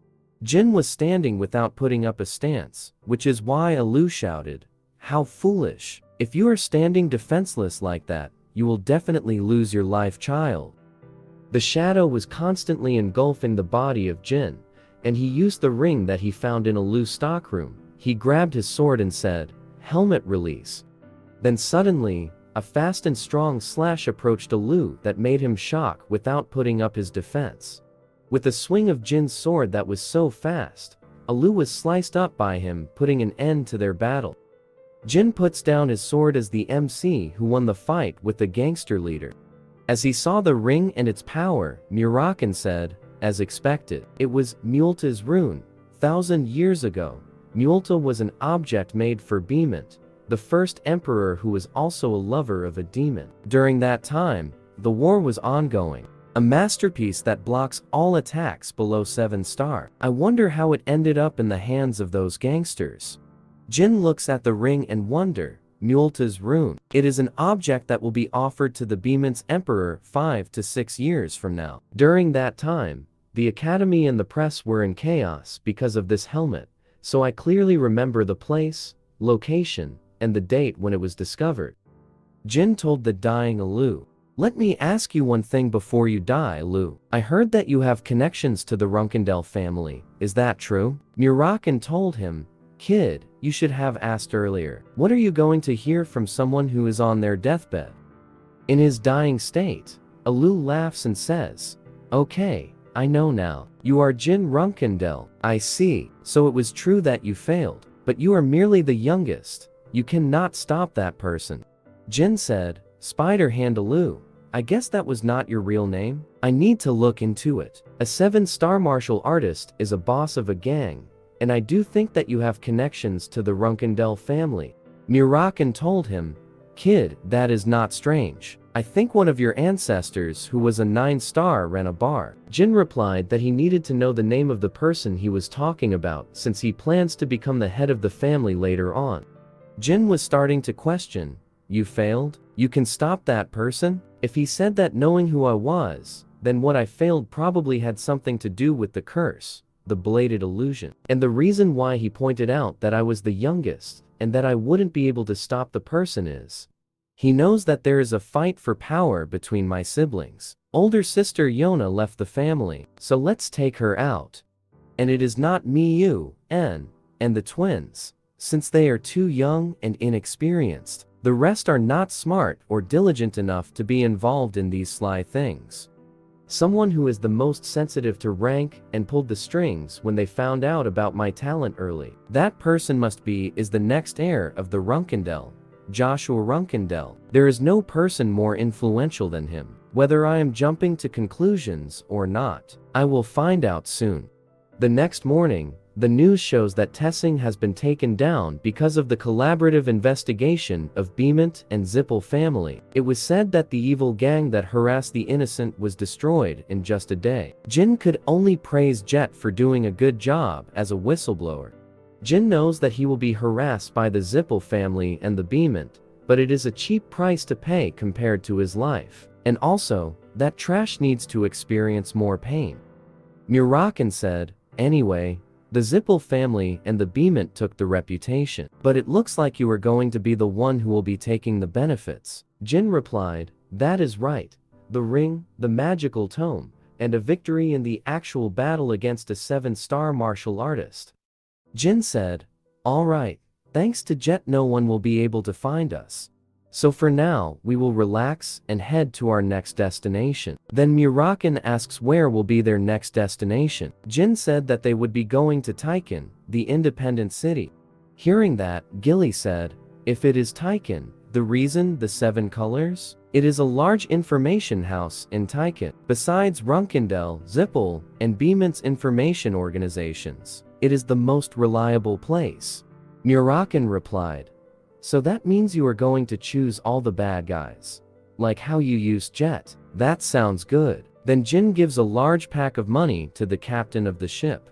Jin was standing without putting up a stance, which is why Alou shouted, "How foolish. If you are standing defenseless like that, you will definitely lose your life, child." The shadow was constantly engulfing the body of Jin, and he used the ring that he found in Alou's stockroom. He grabbed his sword and said, "Helmet release." Then suddenly, a fast and strong slash approached Alou that made him shock without putting up his defense. With the swing of Jin's sword that was so fast, Alou was sliced up by him, putting an end to their battle. Jin puts down his sword as the MC who won the fight with the gangster leader. As he saw the ring and its power, Murakin said, as expected, "It was Multa's rune. 1,000 years ago, Multa was an object made for Beemont, the first emperor who was also a lover of a demon. During that time, the war was ongoing. A masterpiece that blocks all attacks below 7-star. I wonder how it ended up in the hands of those gangsters." Jin looks at the ring and wonder, Multa's rune. It is an object that will be offered to the Beemont's emperor 5 to 6 years from now. During that time, The academy and the press were in chaos because of this helmet, so I clearly remember the place, location, and the date when it was discovered. Jin told the dying Alou. Let me ask you one thing before you die, Alou. I heard that you have connections to the Runkendel family, is that true? Murakan told him, kid, you should have asked earlier. What are you going to hear from someone who is on their deathbed? In his dying state, Alou laughs and says, okay, I know now. You are Jin Runkendel. I see. So it was true that you failed, but you are merely the youngest. You cannot stop that person. Jin said, Spider Hand Alou, I guess that was not your real name? I need to look into it. A 7-star martial artist is a boss of a gang, and I do think that you have connections to the Runkendel family. Murakan told him, kid, that is not strange. I think one of your ancestors who was a 9-star ran a bar. Jin replied that he needed to know the name of the person he was talking about since he plans to become the head of the family later on. Jin was starting to question, you failed? You can stop that person? If he said that knowing who I was, then what I failed probably had something to do with the curse, the bladed illusion. And the reason why he pointed out that I was the youngest, and that I wouldn't be able to stop the person is, he knows that there is a fight for power between my siblings. Older sister Yona left the family, so let's take her out. And it is not me, you, and the twins, since they are too young and inexperienced. The rest are not smart or diligent enough to be involved in these sly things. Someone who is the most sensitive to rank and pulled the strings when they found out about my talent early. That person must be the next heir of the Runkendel, Joshua Runkendel. There is no person more influential than him. Whether I am jumping to conclusions or not, I will find out soon. The next morning, the news shows that Tessing has been taken down because of the collaborative investigation of Beemant and Zippel family. It was said that the evil gang that harassed the innocent was destroyed in just a day. Jin could only praise Jet for doing a good job as a whistleblower. Jin knows that he will be harassed by the Zippel family and the Beemant, but it is a cheap price to pay compared to his life. And also, that trash needs to experience more pain. Murakan said, anyway, the Zippel family and the Beemant took the reputation. But it looks like you are going to be the one who will be taking the benefits. Jin replied, that is right. The ring, the magical tome, and a victory in the actual battle against a 7-star martial artist. Jin said, alright, thanks to Jet no one will be able to find us. So for now, we will relax and head to our next destination. Then Murakan asks where will be their next destination. Jin said that they would be going to Taikin, the independent city. Hearing that, Gilly said, if it is Taikin, the reason the 7 colors? It is a large information house in Taikin. Besides Runkendel, Zippel, and Beemant's information organizations, it is the most reliable place. Murakan replied, so that means you are going to choose all the bad guys. Like how you used Jet. That sounds good. Then Jin gives a large pack of money to the captain of the ship.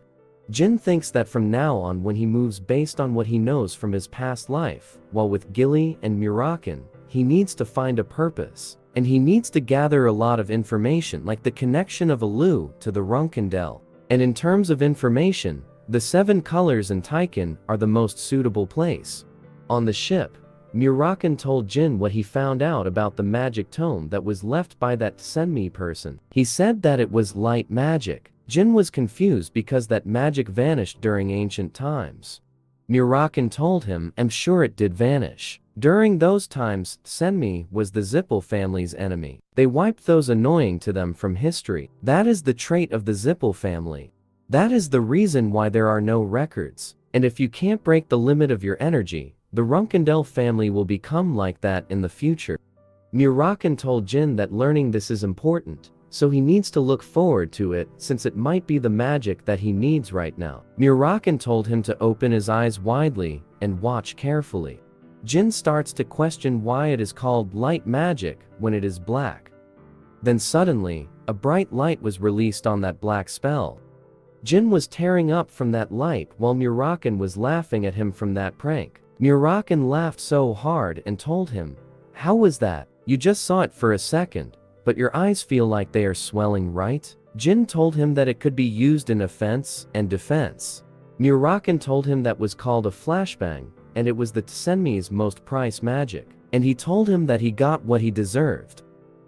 Jin thinks that from now on when he moves based on what he knows from his past life, while with Gilly and Murakan, he needs to find a purpose. And he needs to gather a lot of information like the connection of Alou to the Runkendel. And in terms of information, the 7 colors in Taikin are the most suitable place. On the ship, Murakan told Jin what he found out about the magic tome that was left by that Senmi person. He said that it was light magic. Jin was confused because that magic vanished during ancient times. Murakan told him, I'm sure it did vanish. During those times, Senmi was the Zippel family's enemy. They wiped those annoying to them from history. That is the trait of the Zippel family. That is the reason why there are no records. And if you can't break the limit of your energy, the Runkendel family will become like that in the future. Murakan told Jin that learning this is important, so he needs to look forward to it since it might be the magic that he needs right now. Murakan told him to open his eyes widely and watch carefully. Jin starts to question why it is called light magic when it is black. Then suddenly, a bright light was released on that black spell. Jin was tearing up from that light while Murakan was laughing at him from that prank. Murakan laughed so hard and told him, how was that? You just saw it for a second, but your eyes feel like they are swelling, right? Jin told him that it could be used in offense and defense. Murakan told him that was called a flashbang, and it was the Tsenmi's most prized magic. And he told him that he got what he deserved.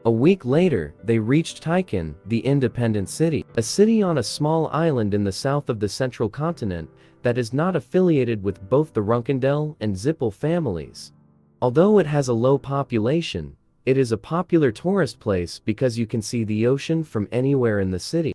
A week later, they reached Taikin, the independent city, a city on a small island in the south of the central continent that is not affiliated with both the Runkendel and Zippel families. Although it has a low population, it is a popular tourist place because you can see the ocean from anywhere in the city.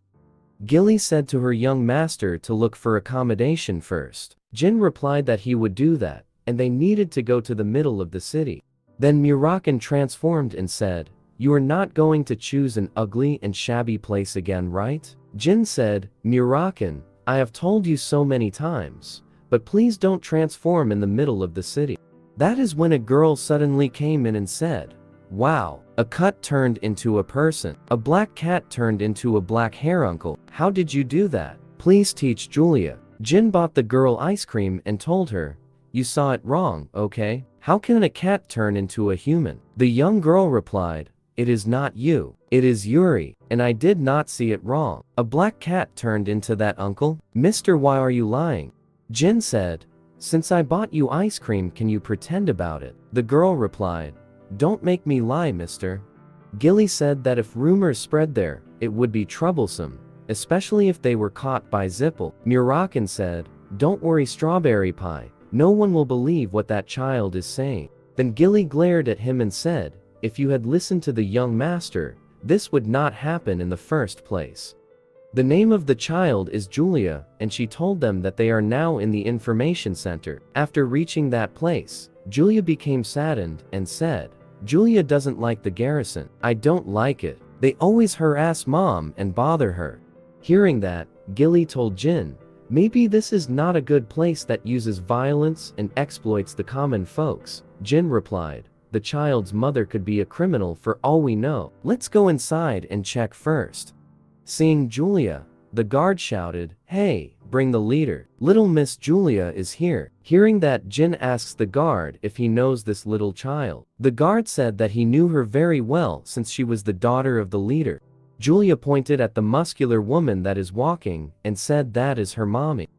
Gilly said to her young master to look for accommodation first. Jin replied that he would do that, and they needed to go to the middle of the city. Then Murakan transformed and said, "You are not going to choose an ugly and shabby place again, right?" Jin said, "Murakan, I have told you so many times, but please don't transform in the middle of the city." That is when a girl suddenly came in and said, "Wow, a cut turned into a person. A black cat turned into a black hair uncle. How did you do that? Please teach Julia." Jin bought the girl ice cream and told her, "You saw it wrong, okay? How can a cat turn into a human?" The young girl replied, "It is not you. It is Yuri, and I did not see it wrong. A black cat turned into that uncle." "Mister, why are you lying?" Jin said, "Since I bought you ice cream, can you pretend about it?" The girl replied, "Don't make me lie, mister." Gilly said that if rumors spread there, it would be troublesome, especially if they were caught by Zippel. Murakan said, "Don't worry, Strawberry Pie. No one will believe what that child is saying." Then Gilly glared at him and said, "If you had listened to the young master, this would not happen in the first place." The name of the child is Julia, and she told them that they are now in the information center. After reaching that place, Julia became saddened and said, "Julia doesn't like the garrison. I don't like it. They always harass mom and bother her." Hearing that, Gilly told Jin, "Maybe this is not a good place that uses violence and exploits the common folks." Jin replied, "The child's mother could be a criminal for all we know. Let's go inside and check first." Seeing Julia, the guard shouted, "Hey, bring the leader. Little Miss Julia is here." Hearing that, Jin asks the guard if he knows this little child. The guard said that he knew her very well since she was the daughter of the leader. Julia pointed at the muscular woman that is walking and said that is her mommy.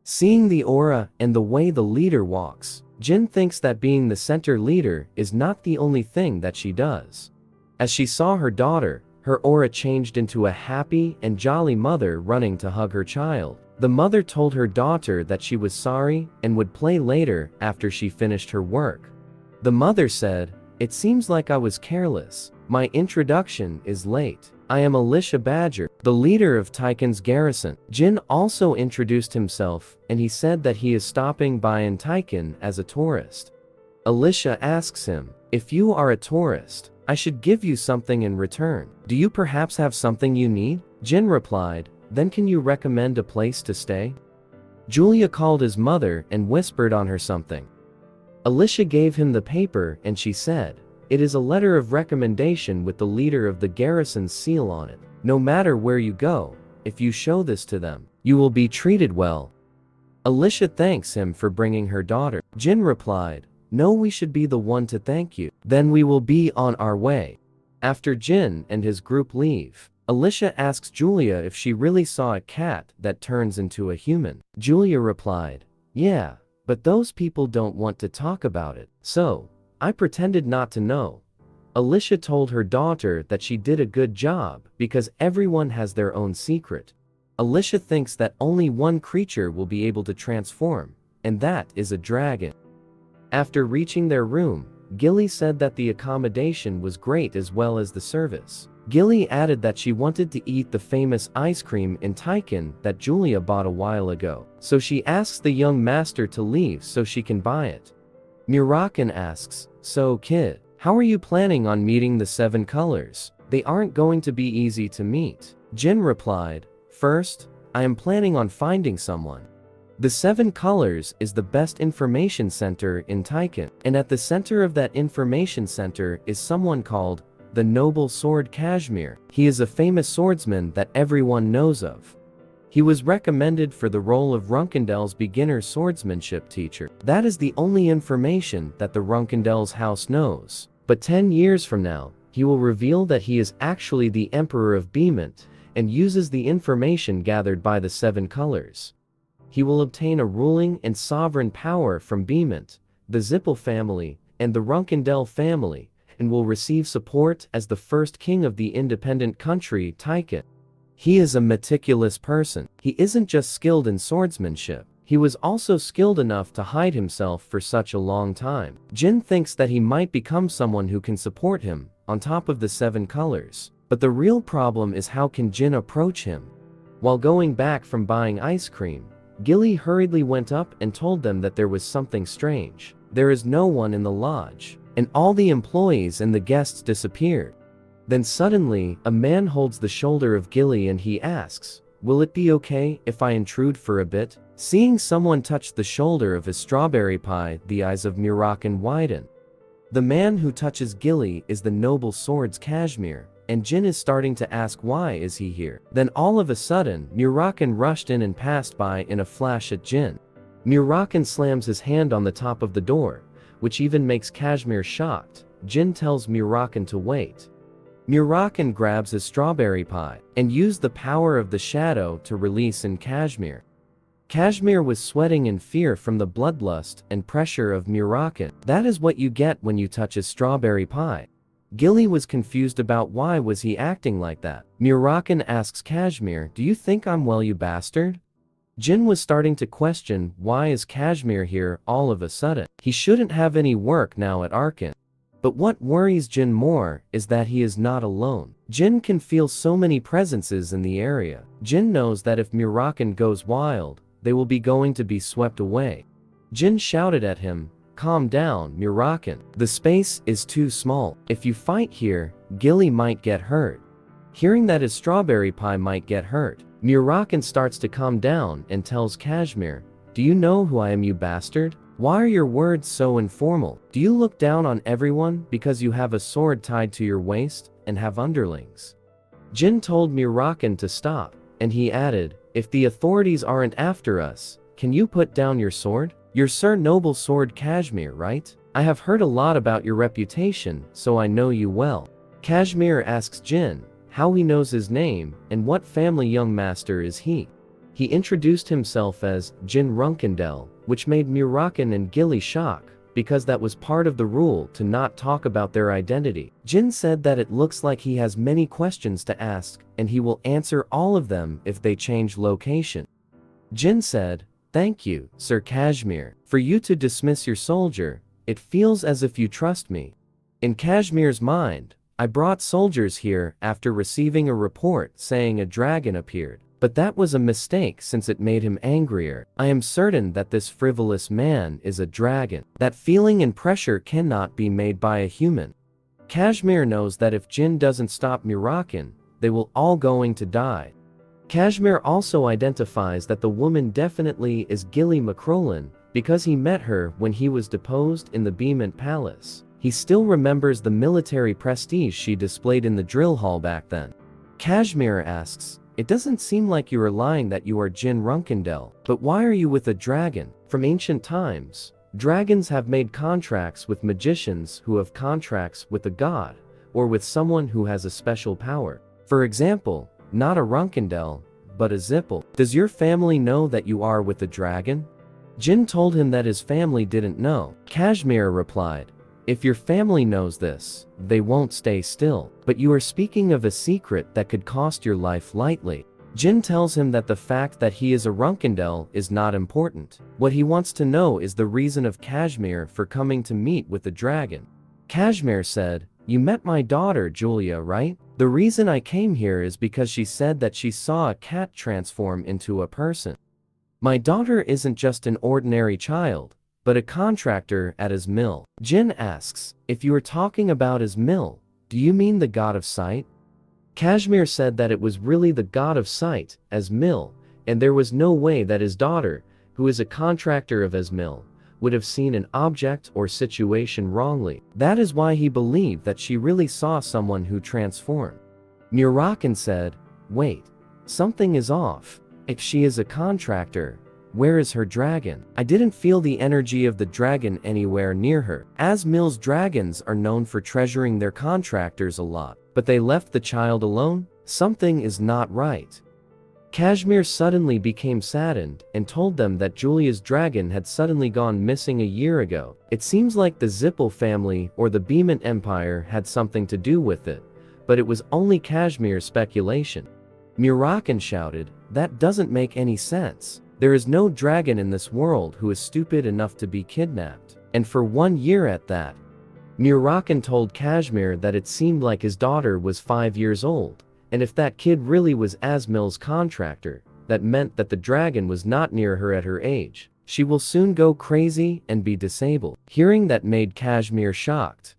Seeing the aura and the way the leader walks, Jin thinks that being the center leader is not the only thing that she does. As she saw her daughter, her aura changed into a happy and jolly mother running to hug her child. The mother told her daughter that she was sorry and would play later after she finished her work. The mother said, "It seems like I was careless. My introduction is late. I am Alicia Badger, the leader of Taikin's garrison." Jin also introduced himself, and he said that he is stopping by in Taikin as a tourist. Alicia asks him, "If you are a tourist, I should give you something in return. Do you perhaps have something you need?" Jin replied, "Then can you recommend a place to stay?" Julia called his mother and whispered on her something. Alicia gave him the paper and she said, "It is a letter of recommendation with the leader of the garrison's seal on it. No matter where you go, if you show this to them, you will be treated well." Alicia thanks him for bringing her daughter. Jin replied, "No, we should be the one to thank you. Then we will be on our way." After Jin and his group leave, Alicia asks Julia if she really saw a cat that turns into a human. Julia replied, "Yeah, but those people don't want to talk about it, so I pretended not to know." Alicia told her daughter that she did a good job because everyone has their own secret. Alicia thinks that only one creature will be able to transform, and that is a dragon. After reaching their room, Gilly said that the accommodation was great as well as the service. Gilly added that she wanted to eat the famous ice cream in Taikin that Julia bought a while ago, so she asks the young master to leave so she can buy it. Murakan asks, "So kid, how are you planning on meeting the 7 colors? They aren't going to be easy to meet." Jin replied, "First, I am planning on finding someone. The 7 colors is the best information center in Taikin, and at the center of that information center is someone called the Noble Sword Kashmir. He is a famous swordsman that everyone knows of. He was recommended for the role of Runkendel's beginner swordsmanship teacher. That is the only information that the Runkendel's house knows. But 10 years from now, he will reveal that he is actually the Emperor of Beemont, and uses the information gathered by the 7 colors. He will obtain a ruling and sovereign power from Beemont, the Zippel family, and the Runkendel family, and will receive support as the first king of the independent country Taikin. He is a meticulous person. He isn't just skilled in swordsmanship. He was also skilled enough to hide himself for such a long time. Jin thinks that he might become someone who can support him, on top of the 7 colors. But the real problem is, how can Jin approach him? While going back from buying ice cream, Gilly hurriedly went up and told them that there was something strange. There is no one in the lodge, and all the employees and the guests disappeared. Then suddenly, a man holds the shoulder of Gilly and he asks, "Will it be okay if I intrude for a bit?" Seeing someone touch the shoulder of his strawberry pie, the eyes of Murakan widen. The man who touches Gilly is the noble swords Kashmir, and Jin is starting to ask, why is he here? Then all of a sudden, Murakan rushed in and passed by in a flash at Jin. Murakan slams his hand on the top of the door, which even makes Kashmir shocked. Jin tells Murakan to wait. Murakan grabs his strawberry pie and used the power of the shadow to release in Kashmir. Kashmir was sweating in fear from the bloodlust and pressure of Murakan. That is what you get when you touch his strawberry pie. Gilly was confused about why was he acting like that. Murakan asks Kashmir, "Do you think I'm well, you bastard?" Jin was starting to question, why is Kashmir here all of a sudden? He shouldn't have any work now at Arkhan. But what worries Jin more is that he is not alone. Jin can feel so many presences in the area. Jin knows that if Murakan goes wild, they will be going to be swept away. Jin shouted at him, "Calm down, Murakan. The space is too small. If you fight here, Gilly might get hurt." Hearing that his strawberry pie might get hurt, Murakan starts to calm down and tells Kashmir, "Do you know who I am, you bastard? Why are your words so informal? Do you look down on everyone because you have a sword tied to your waist and have underlings?" Jin told Murakan to stop, and he added, "If the authorities aren't after us, can you put down your sword? You're Sir Noble Sword Kashmir, right? I have heard a lot about your reputation, so I know you well." Kashmir asks Jin how he knows his name and what family young master is he. He introduced himself as Jin Runkendel, which made Murakan and Gilly shock, because that was part of the rule to not talk about their identity. Jin said that it looks like he has many questions to ask, and he will answer all of them if they change location. Jin said, "Thank you, Sir Kashmir, for you to dismiss your soldier. It feels as if you trust me." In Kashmir's mind, "I brought soldiers here after receiving a report saying a dragon appeared. But that was a mistake since it made him angrier. I am certain that this frivolous man is a dragon. That feeling and pressure cannot be made by a human." Kashmir knows that if Jin doesn't stop Murakan, they will all going to die. Kashmir also identifies that the woman definitely is Gilly McCrollan, because he met her when he was deposed in the Beemont Palace. He still remembers the military prestige she displayed in the drill hall back then. Kashmir asks, "It doesn't seem like you are lying that you are Jin Runkendel, but why are you with a dragon?" From ancient times, dragons have made contracts with magicians who have contracts with a god, or with someone who has a special power. For example, not a Runkendel, but a Zippel. "Does your family know that you are with a dragon?" Jin told him that his family didn't know. Kashmir replied, "If your family knows this, they won't stay still. But you are speaking of a secret that could cost your life lightly." Jin tells him that the fact that he is a Runkendel is not important. What he wants to know is the reason of Kashmir for coming to meet with the dragon. Kashmir said, "You met my daughter Julia, right? The reason I came here is because she said that she saw a cat transform into a person. My daughter isn't just an ordinary child, but a contractor at his mill." Jin asks, "If you are talking about his mill, do you mean the god of sight?" Kashmir said that it was really the god of sight, as mill, and there was no way that his daughter, who is a contractor of his mill, would have seen an object or situation wrongly. That is why he believed that she really saw someone who transformed. Murakan said, "Wait, something is off. If she is a contractor, where is her dragon? I didn't feel the energy of the dragon anywhere near her." As Mill's dragons are known for treasuring their contractors a lot, but they left the child alone? Something is not right. Kashmir suddenly became saddened and told them that Julia's dragon had suddenly gone missing a year ago. It seems like the Zippel family or the Beeman Empire had something to do with it, but it was only Kashmir's speculation. Murakan shouted, "That doesn't make any sense. There is no dragon in this world who is stupid enough to be kidnapped. And for 1 year at that." Murakan told Kashmir that it seemed like his daughter was 5 years old. And if that kid really was Asmil's contractor, that meant that the dragon was not near her at her age. She will soon go crazy and be disabled. Hearing that made Kashmir shocked.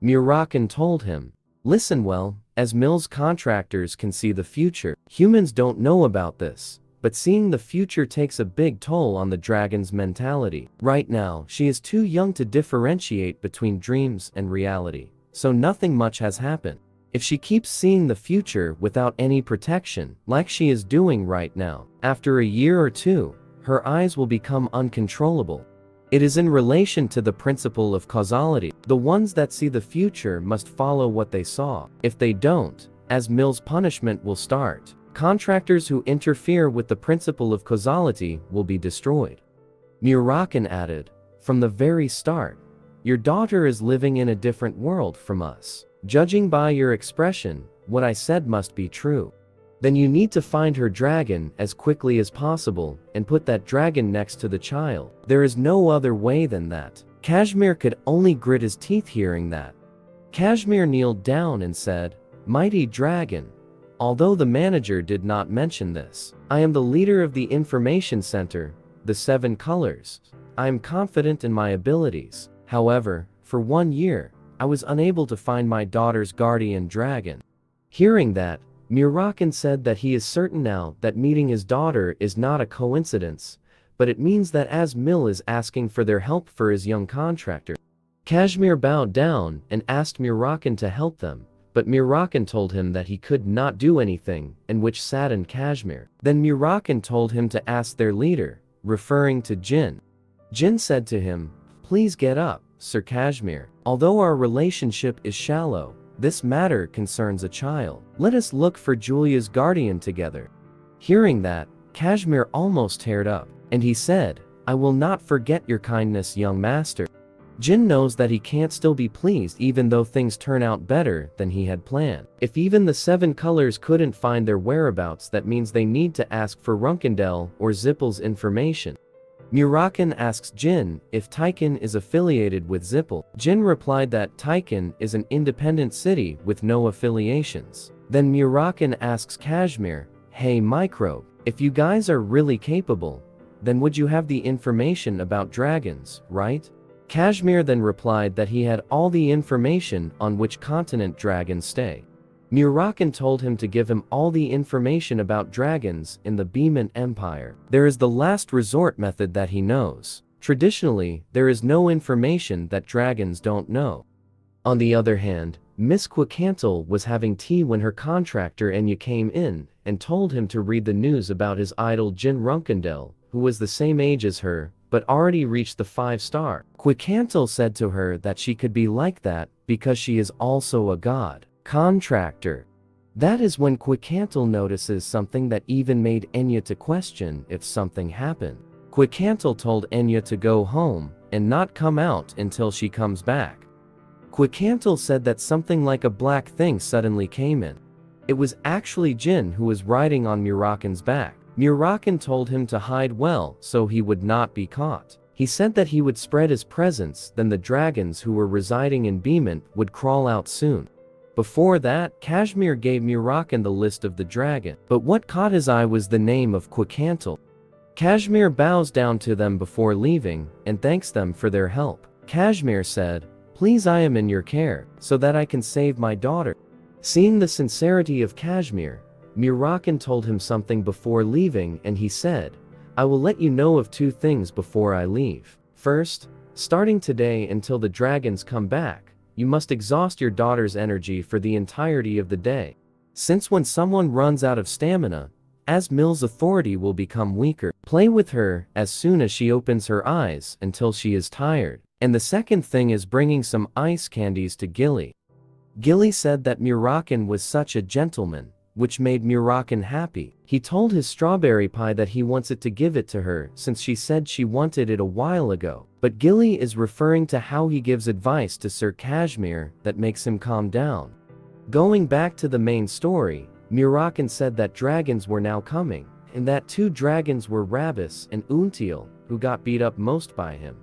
Murakan told him, "Listen well, Asmil's contractors can see the future. Humans don't know about this, but seeing the future takes a big toll on the dragon's mentality. Right now, she is too young to differentiate between dreams and reality, so nothing much has happened. If she keeps seeing the future without any protection, like she is doing right now, after a year or two, her eyes will become uncontrollable. It is in relation to the principle of causality. The ones that see the future must follow what they saw. If they don't, Asmil's punishment will start. Contractors who interfere with the principle of causality will be destroyed." Murakan added, "From the very start, your daughter is living in a different world from us. Judging by your expression, what I said must be true. Then you need to find her dragon as quickly as possible and put that dragon next to the child. There is no other way than that." Kashmir could only grit his teeth hearing that. Kashmir kneeled down and said, "Mighty dragon, although the manager did not mention this, I am the leader of the information center, the 7 colors. I am confident in my abilities. However, for 1 year, I was unable to find my daughter's guardian dragon." Hearing that, Murakan said that he is certain now that meeting his daughter is not a coincidence, but it means that Asmil is asking for their help for his young contractor. Kashmir bowed down and asked Murakan to help them, but Murakan told him that he could not do anything, and which saddened Kashmir. Then Murakan told him to ask their leader, referring to Jin. Jin said to him, "Please get up, Sir Kashmir. Although our relationship is shallow, this matter concerns a child. Let us look for Julia's guardian together." Hearing that, Kashmir almost teared up, and he said, "I will not forget your kindness, young master." Jin knows that he can't still be pleased even though things turn out better than he had planned. If even the 7 colors couldn't find their whereabouts, that means they need to ask for Runkendel or Zippel's information. Murakan asks Jin if Taikin is affiliated with Zippel. Jin replied that Taikin is an independent city with no affiliations. Then Murakan asks Kashmir, "Hey Microbe, if you guys are really capable, then would you have the information about dragons, right?" Kashmir then replied that he had all the information on which continent dragons stay. Murakan told him to give him all the information about dragons in the Beeman Empire. There is the last resort method that he knows. Traditionally, there is no information that dragons don't know. On the other hand, Miss Quicantle was having tea when her contractor Enya came in and told him to read the news about his idol Jin Runkendel, who was the same age as her, but already reached the 5-star. Quicantle said to her that she could be like that because she is also a god. Contractor. That is when Quicantle notices something that even made Enya to question if something happened. Quicantle told Enya to go home and not come out until she comes back. Quicantle said that something like a black thing suddenly came in. It was actually Jin who was riding on Murakan's back. Murakan told him to hide well so he would not be caught. He said that he would spread his presence, then the dragons who were residing in Beeman would crawl out soon. Before that, Kashmir gave Murakan the list of the dragon, but what caught his eye was the name of Quicantle. Kashmir bows down to them before leaving and thanks them for their help. Kashmir said, "Please, I am in your care, so that I can save my daughter." Seeing the sincerity of Kashmir, Murakan told him something before leaving and he said, "I will let you know of 2 things before I leave. First, starting today until the dragons come back, you must exhaust your daughter's energy for the entirety of the day. Since when someone runs out of stamina, Asmil's authority will become weaker. Play with her as soon as she opens her eyes until she is tired. And the second thing is bringing some ice candies to Gilly." Gilly said that Murakan was such a gentleman, which made Murakan happy. He told his strawberry pie that he wants it to give it to her since she said she wanted it a while ago. But Gilly is referring to how he gives advice to Sir Kashmir that makes him calm down. Going back to the main story, Murakan said that dragons were now coming, and that 2 dragons were Rabis and Until, who got beat up most by him.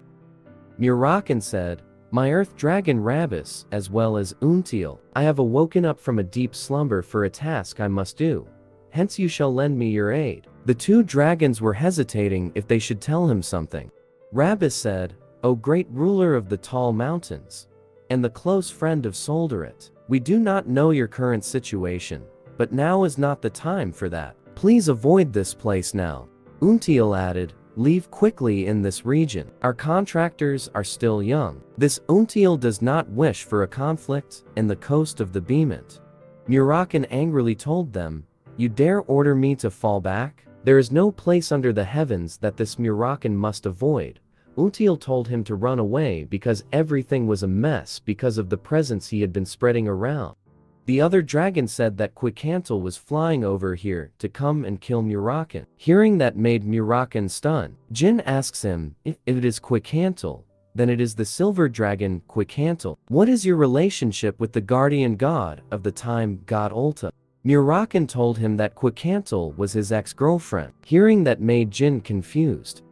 Murakan said, "My earth dragon Rabis, as well as Until, I have awoken up from a deep slumber for a task I must do. Hence you shall lend me your aid." The 2 dragons were hesitating if they should tell him something. Rabis said, "O great ruler of the tall mountains, and the close friend of Solderit, we do not know your current situation, but now is not the time for that. Please avoid this place now." Until added, "Leave quickly in this region. Our contractors are still young." This Until does not wish for a conflict in the coast of the Beemont. Murakan angrily told them, "You dare order me to fall back? There is no place under the heavens that this Murakan must avoid." Until told him to run away because everything was a mess because of the presence he had been spreading around. The other dragon said that Quicantle was flying over here to come and kill Murakan. Hearing that made Murakan stunned. Jin asks him, "If it is Quicantle, then it is the silver dragon Quicantle. What is your relationship with the guardian god of the time, God Ulta?" Murakan told him that Quicantle was his ex-girlfriend. Hearing that made Jin confused.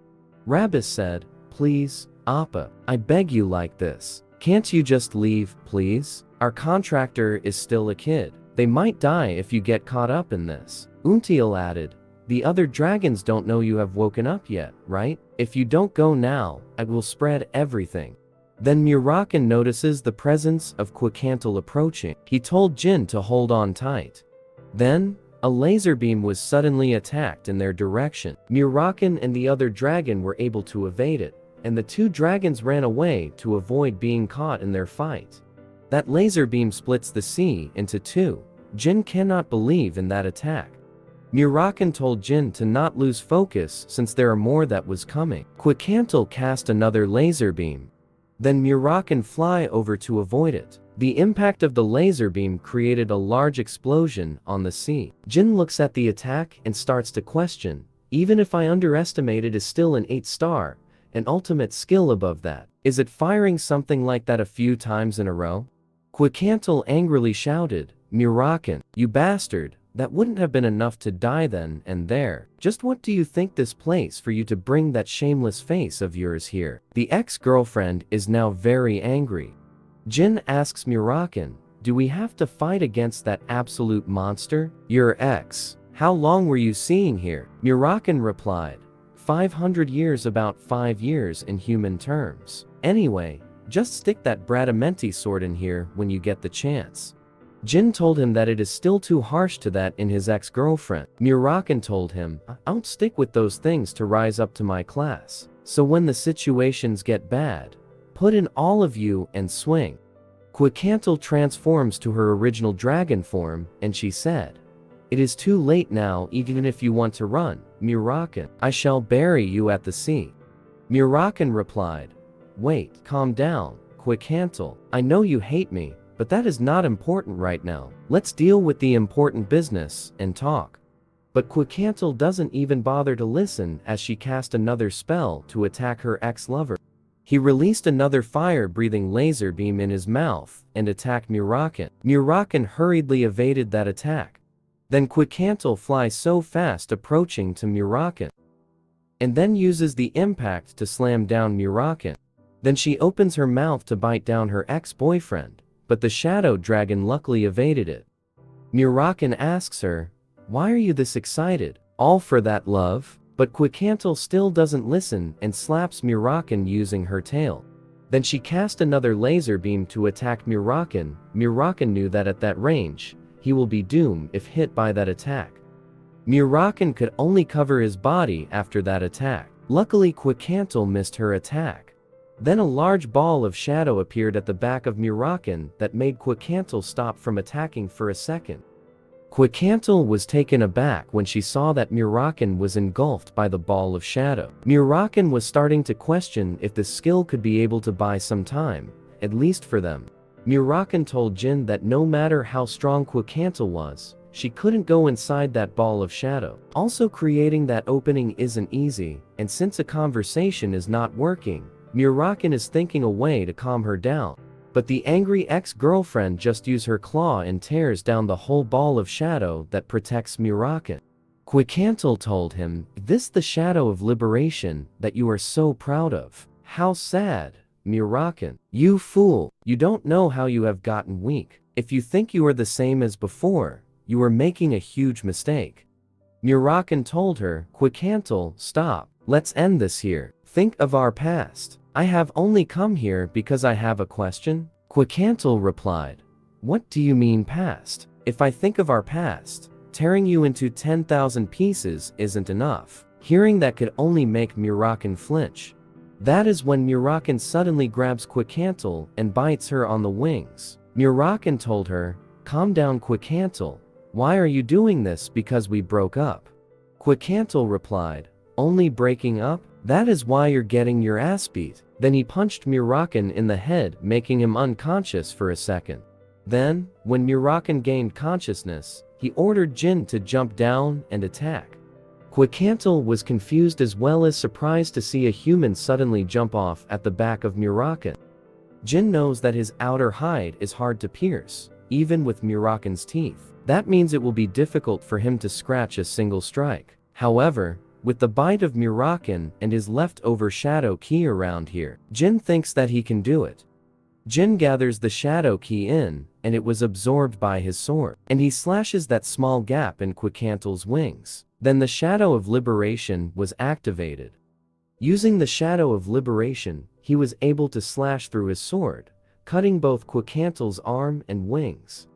Rabis said, "Please, Appa, I beg you like this. Can't you just leave, please? Our contractor is still a kid. They might die if you get caught up in this." Until added, "The other dragons don't know you have woken up yet, right? If you don't go now, I will spread everything." Then Murakan notices the presence of Quicantle approaching. He told Jin to hold on tight. Then, a laser beam was suddenly attacked in their direction. Murakan and the other dragon were able to evade it, and the 2 dragons ran away to avoid being caught in their fight. That laser beam splits the sea into 2. Jin cannot believe in that attack. Murakan told Jin to not lose focus since there are more that was coming. Quicantle cast another laser beam. Then Murakan fly over to avoid it. The impact of the laser beam created a large explosion on the sea. Jin looks at the attack and starts to question, "Even if I underestimate it is still an 8-star, an ultimate skill above that. Is it firing something like that a few times in a row?" Quicantle angrily shouted, "Murakan, you bastard, that wouldn't have been enough to die then and there. Just what do you think this place for you to bring that shameless face of yours here?" The ex-girlfriend is now very angry. Jin asks Murakan, "Do we have to fight against that absolute monster? Your ex. How long were you seeing here?" Murakan replied, 500 years, about 5 years in human terms. Anyway, just stick that Bradamenti sword in here when you get the chance. Jin told him that it is still too harsh to that in his ex-girlfriend. Murakan told him, "I don't stick with those things to rise up to my class. So when the situations get bad, put in all of you and swing." Quicantle transforms to her original dragon form, and she said, "It is too late now even if you want to run, Murakan. I shall bury you at the sea." Murakan replied, "Wait, calm down, Quicantle. I know you hate me, but that is not important right now. Let's deal with the important business and talk." But Quicantle doesn't even bother to listen as she cast another spell to attack her ex-lover. He released another fire-breathing laser beam in his mouth and attacked Murakan. Murakan hurriedly evaded that attack. Then Quicantle flies so fast approaching to Murakan, and then uses the impact to slam down Murakan. Then she opens her mouth to bite down her ex-boyfriend, but the shadow dragon luckily evaded it. Murakan asks her, "Why are you this excited? All for that love?" But Quicantle still doesn't listen and slaps Murakan using her tail. Then she cast another laser beam to attack Murakan. Murakan knew that at that range, he will be doomed if hit by that attack. Murakan could only cover his body after that attack. Luckily Quicantle missed her attack. Then a large ball of shadow appeared at the back of Murakan that made Quicantle stop from attacking for a second. Quicantle was taken aback when she saw that Murakan was engulfed by the ball of shadow. Murakan was starting to question if the skill could be able to buy some time, at least for them. Murakan told Jin that no matter how strong Quicantle was, She couldn't go inside that ball of shadow. Also, creating that opening isn't easy, and since a conversation is not working, Murakan is thinking a way to calm her down. But the angry ex-girlfriend just uses her claw and tears down the whole ball of shadow that protects Murakan. Quikantal told him, "This the shadow of liberation that you are so proud of. How sad, Murakan. You fool, you don't know how you have gotten weak. If you think you are the same as before, you are making a huge mistake." Murakan told her, "Quikantal, stop. Let's end this here. Think of our past. I have only come here because I have a question." Quikantal replied, "What do you mean past? If I think of our past, tearing you into 10,000 pieces isn't enough." Hearing that could only make Murakan flinch. That is when Murakan suddenly grabs Quikantal and bites her on the wings. Murakan told her, "Calm down, Quikantal. Why are you doing this? Because we broke up." Quikantal replied, "Only breaking up? That is why you're getting your ass beat." Then he punched Murakan in the head, making him unconscious for a second. Then, when Murakan gained consciousness, he ordered Jin to jump down and attack. Quikantal was confused as well as surprised to see a human suddenly jump off at the back of Murakan. Jin knows that his outer hide is hard to pierce, even with Murakan's teeth. That means it will be difficult for him to scratch a single strike. However, with the bite of Murakan and his leftover shadow key around here, Jin thinks that he can do it. Jin gathers the shadow key in, and it was absorbed by his sword, and he slashes that small gap in Quikantal's wings. Then the shadow of liberation was activated. Using the shadow of liberation, he was able to slash through his sword, cutting both Quikantal's arm and wings.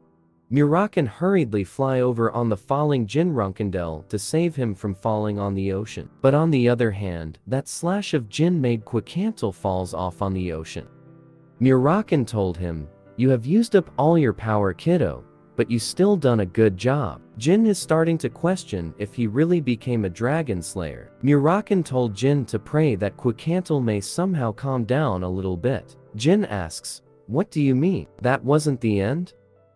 Murakan hurriedly fly over on the falling Jin Runkendel to save him from falling on the ocean. But on the other hand, that slash of Jin made Quikantal falls off on the ocean. Murakan told him, "You have used up all your power, kiddo, but you still done a good job." Jin is starting to question if he really became a dragon slayer. Murakan told Jin to pray that Quikantal may somehow calm down a little bit. Jin asks, "What do you mean? That wasn't the end?"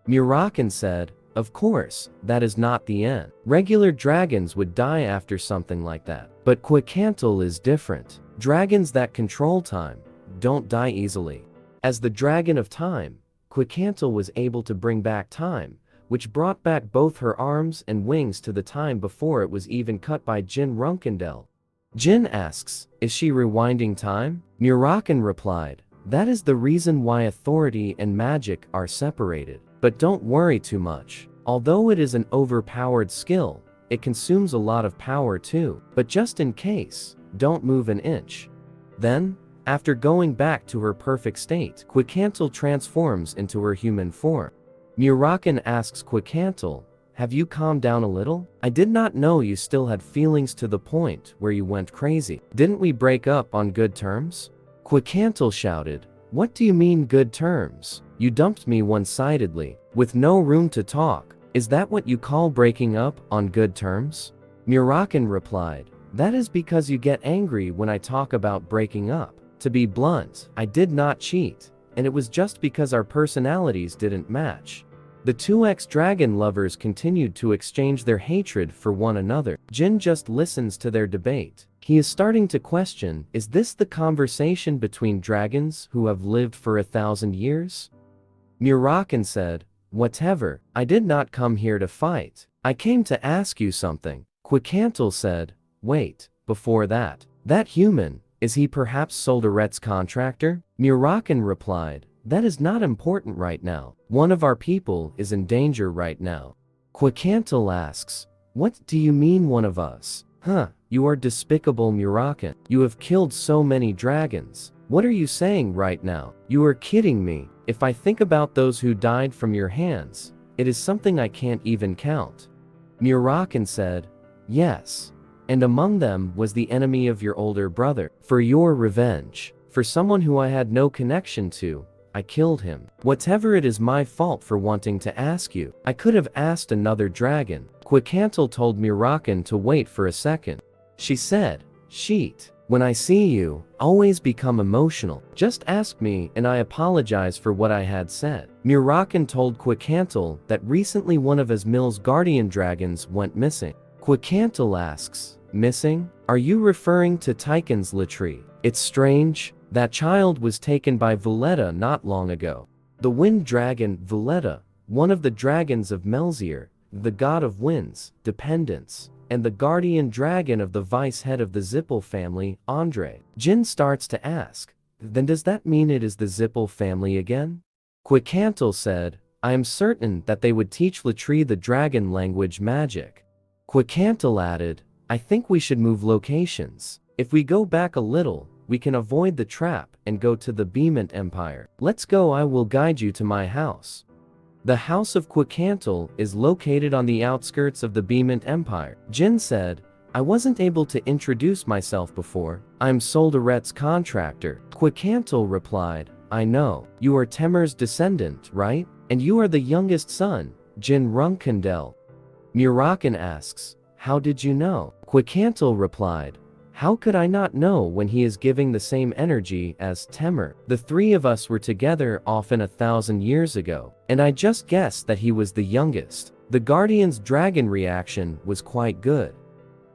Murakan said, "Of course, that is not the end. Regular dragons would die after something like that. But Quikantal is different. Dragons that control time don't die easily." As the Dragon of Time, Quikantal was able to bring back time, which brought back both her arms and wings to the time before it was even cut by Jin Runkendel. Jin asks, "Is she rewinding time?" Murakan replied, "That is the reason why authority and magic are separated. But don't worry too much. Although it is an overpowered skill, it consumes a lot of power too. But just in case, don't move an inch." Then, after going back to her perfect state, Quikantal transforms into her human form. Murakan asks Quikantal, "Have you calmed down a little? I did not know you still had feelings to the point where you went crazy. Didn't we break up on good terms?" Quikantal shouted, "What do you mean good terms? You dumped me one-sidedly, with no room to talk. Is that what you call breaking up on good terms?" Murakan replied, "That is because you get angry when I talk about breaking up. To be blunt, I did not cheat, and it was just because our personalities didn't match." The two ex-dragon lovers continued to exchange their hatred for one another. Jin just listens to their debate. He is starting to question, is this the conversation between dragons who have lived for 1,000 years? Murakan said, "Whatever, I did not come here to fight. I came to ask you something." Quikantal said, "Wait, before that human, is he perhaps Soldaret's contractor?" Murakan replied, "That is not important right now. One of our people is in danger right now." Quikantal asks, "What do you mean one of us?" You are despicable, Murakan. You have killed so many dragons. What are you saying right now? You are kidding me. If I think about those who died from your hands, it is something I can't even count." Murakan said, "Yes. And among them was the enemy of your older brother. For your revenge, for someone who I had no connection to, I killed him. Whatever, it is my fault for wanting to ask you. I could have asked another dragon." Quikantal told Murakan to wait for a second. She said, "Sheet. When I see you, always become emotional. Just ask me and I apologize for what I had said. Murakan told Quicantle that recently one of Asmil's guardian dragons went missing. Quicantle asks, missing? Are you referring to Taikin's Latrie? It's strange. That child was taken by Valletta not long ago. The wind dragon, Valletta, one of the dragons of Melzir, the god of winds, dependence, and the guardian dragon of the vice head of the Zippel family, Andre. Jin starts to ask, then does that mean it is the Zippel family again? Quicantle said, I am certain that they would teach Latrie the dragon language magic. Quicantle added, I think we should move locations. If we go back a little, we can avoid the trap and go to the Beemant Empire. Let's go, I will guide you to my house. The house of Quicantle is located on the outskirts of the Beemant Empire. Jin said, I wasn't able to introduce myself before. I'm Soldaret's contractor. Quicantle replied, I know. You are Temer's descendant, right? And you are the youngest son, Jin Runkendel. Murakan asks, how did you know? Quicantle replied, how could I not know when he is giving the same energy as Temer? The three of us were together often 1,000 years ago, and I just guessed that he was the youngest. The Guardian's dragon reaction was quite good.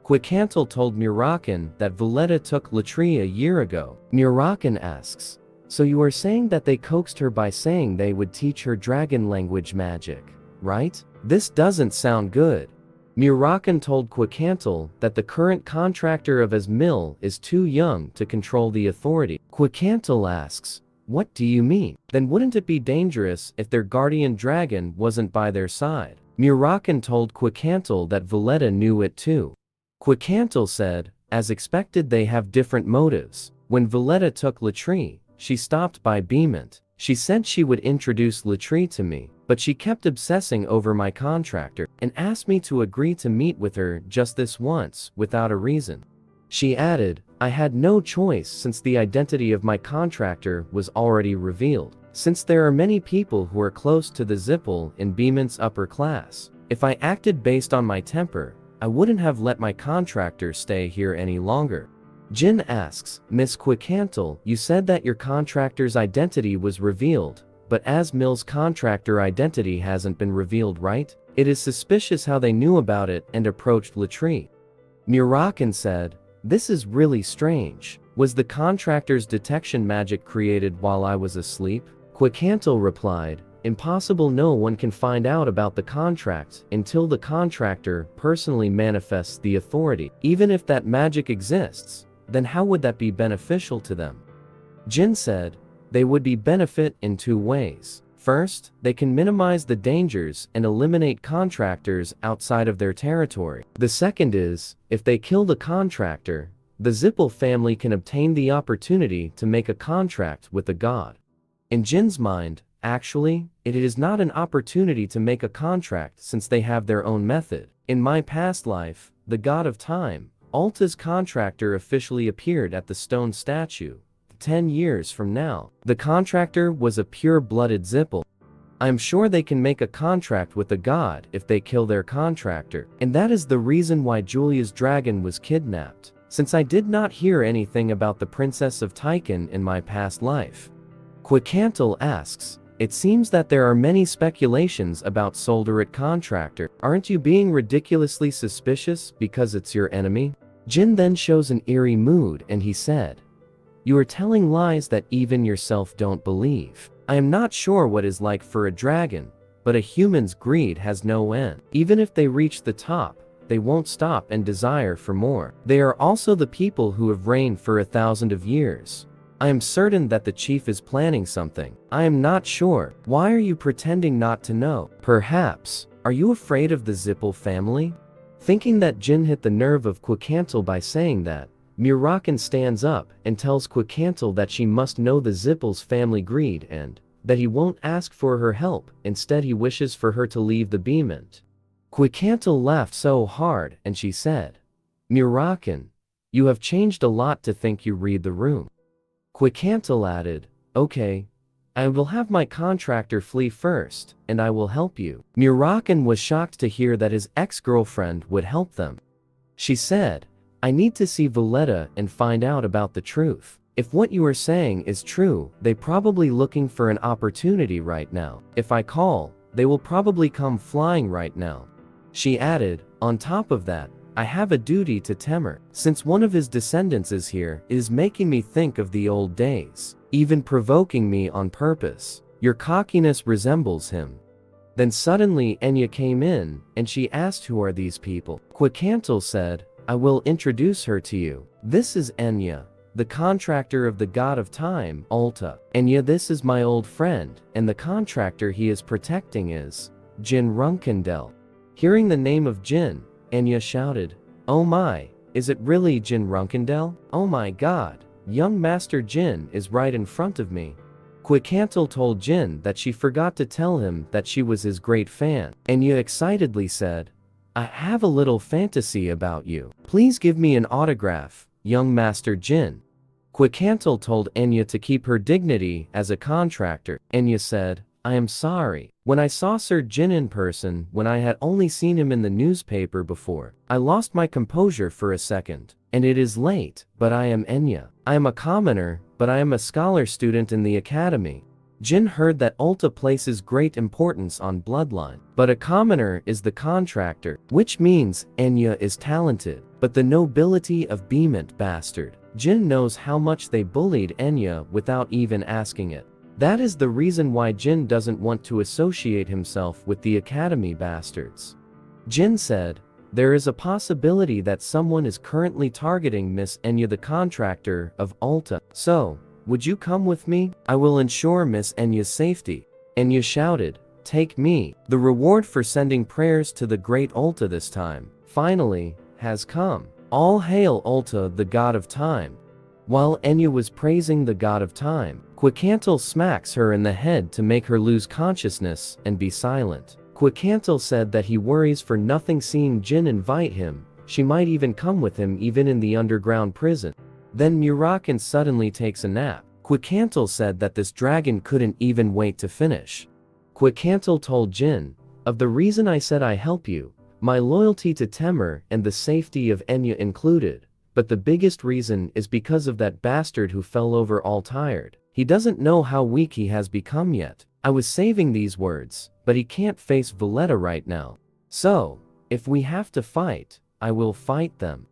Quicantle told Murakan that Valletta took Latrie a year ago. Murakan asks, so you are saying that they coaxed her by saying they would teach her dragon language magic, right? This doesn't sound good. Murakan told Quicantle that the current contractor of Asmil is too young to control the authority. Quicantle asks, what do you mean? Then wouldn't it be dangerous if their guardian dragon wasn't by their side? Murakan told Quicantle that Valletta knew it too. Quicantle said, as expected they have different motives. When Valletta took Latrie, she stopped by Beemant. She said she would introduce Latrie to me, but she kept obsessing over my contractor and asked me to agree to meet with her just this once without a reason. She added, I had no choice since the identity of my contractor was already revealed. Since there are many people who are close to the Zippel in Beemant's upper class, if I acted based on my temper, I wouldn't have let my contractor stay here any longer. Jin asks, Miss Quicantle, you said that your contractor's identity was revealed, but Asmil's contractor identity hasn't been revealed, right? It is suspicious how they knew about it and approached Latrie. Murakan said, this is really strange. Was the contractor's detection magic created while I was asleep? Quicantle replied, impossible, no one can find out about the contract until the contractor personally manifests the authority. Even if that magic exists, then how would that be beneficial to them? Jin said, they would be benefit in two ways. First, they can minimize the dangers and eliminate contractors outside of their territory. The second is, if they kill the contractor, the Zippel family can obtain the opportunity to make a contract with the god. In Jin's mind, actually, it is not an opportunity to make a contract since they have their own method. In my past life, the god of time, Alta's contractor officially appeared at the stone statue. 10 years from now, the contractor was a pure-blooded Zippel. I'm sure they can make a contract with the god if they kill their contractor, and that is the reason why Julia's dragon was kidnapped, since I did not hear anything about the Princess of Taikin in my past life. Quicantle asks, it seems that there are many speculations about Soldaret contractor. Aren't you being ridiculously suspicious because it's your enemy? Jin then shows an eerie mood and he said, you are telling lies that even yourself don't believe. I am not sure what is like for a dragon, but a human's greed has no end. Even if they reach the top, they won't stop and desire for more. They are also the people who have reigned for 1,000 of years. I am certain that the chief is planning something. I am not sure. Why are you pretending not to know? Perhaps, are you afraid of the Zippel family? Thinking that Jin hit the nerve of Quicantle by saying that, Murakan stands up and tells Quicantle that she must know the Zippel's family greed and that he won't ask for her help, instead he wishes for her to leave the Beemant. Quicantle laughed so hard and she said, Murakan, you have changed a lot to think you read the room. Quicantle added, okay, I will have my contractor flee first, and I will help you. Murakan was shocked to hear that his ex-girlfriend would help them. She said, I need to see Valletta and find out about the truth. If what you are saying is true, they probably looking for an opportunity right now. If I call, they will probably come flying right now. She added, on top of that, I have a duty to Temur. Since one of his descendants is here, it is making me think of the old days, even provoking me on purpose. Your cockiness resembles him. Then suddenly Enya came in, and she asked, who are these people? Quicantle said, I will introduce her to you. This is Enya, the contractor of the god of time, Ulta. Enya, this is my old friend, and the contractor he is protecting is Jin Runkendel. Hearing the name of Jin, Enya shouted, oh my, is it really Jin Runkendel? Oh my god, young Master Jin is right in front of me. Quicantle told Jin that she forgot to tell him that she was his great fan. Enya excitedly said, I have a little fantasy about you. Please give me an autograph, young Master Jin. Quicantle told Enya to keep her dignity as a contractor. Enya said, I am sorry. When I saw Sir Jin in person, when I had only seen him in the newspaper before, I lost my composure for a second. And it is late, but I am Enya. I am a commoner, but I am a scholar student in the academy. Jin heard that Ulta places great importance on bloodline, but a commoner is the contractor, which means Enya is talented. But the nobility of Beement bastard. Jin knows how much they bullied Enya without even asking it. That is the reason why Jin doesn't want to associate himself with the academy bastards. Jin said, there is a possibility that someone is currently targeting Miss Enya, the contractor of Ulta. So, would you come with me? I will ensure Miss Enya's safety. Enya shouted, take me. The reward for sending prayers to the great Ulta this time, finally, has come. All hail Ulta, the god of time. While Enya was praising the god of time, Quicantle smacks her in the head to make her lose consciousness and be silent. Quicantle said that he worries for nothing seeing Jin invite him. She might even come with him even in the underground prison. Then Murakan suddenly takes a nap. Quicantle said that this dragon couldn't even wait to finish. Quicantle told Jin, of the reason I said I help you, my loyalty to Temur and the safety of Enya included, but the biggest reason is because of that bastard who fell over all tired. He doesn't know how weak he has become yet. I was saving these words, but he can't face Valletta right now. So, if we have to fight, I will fight them.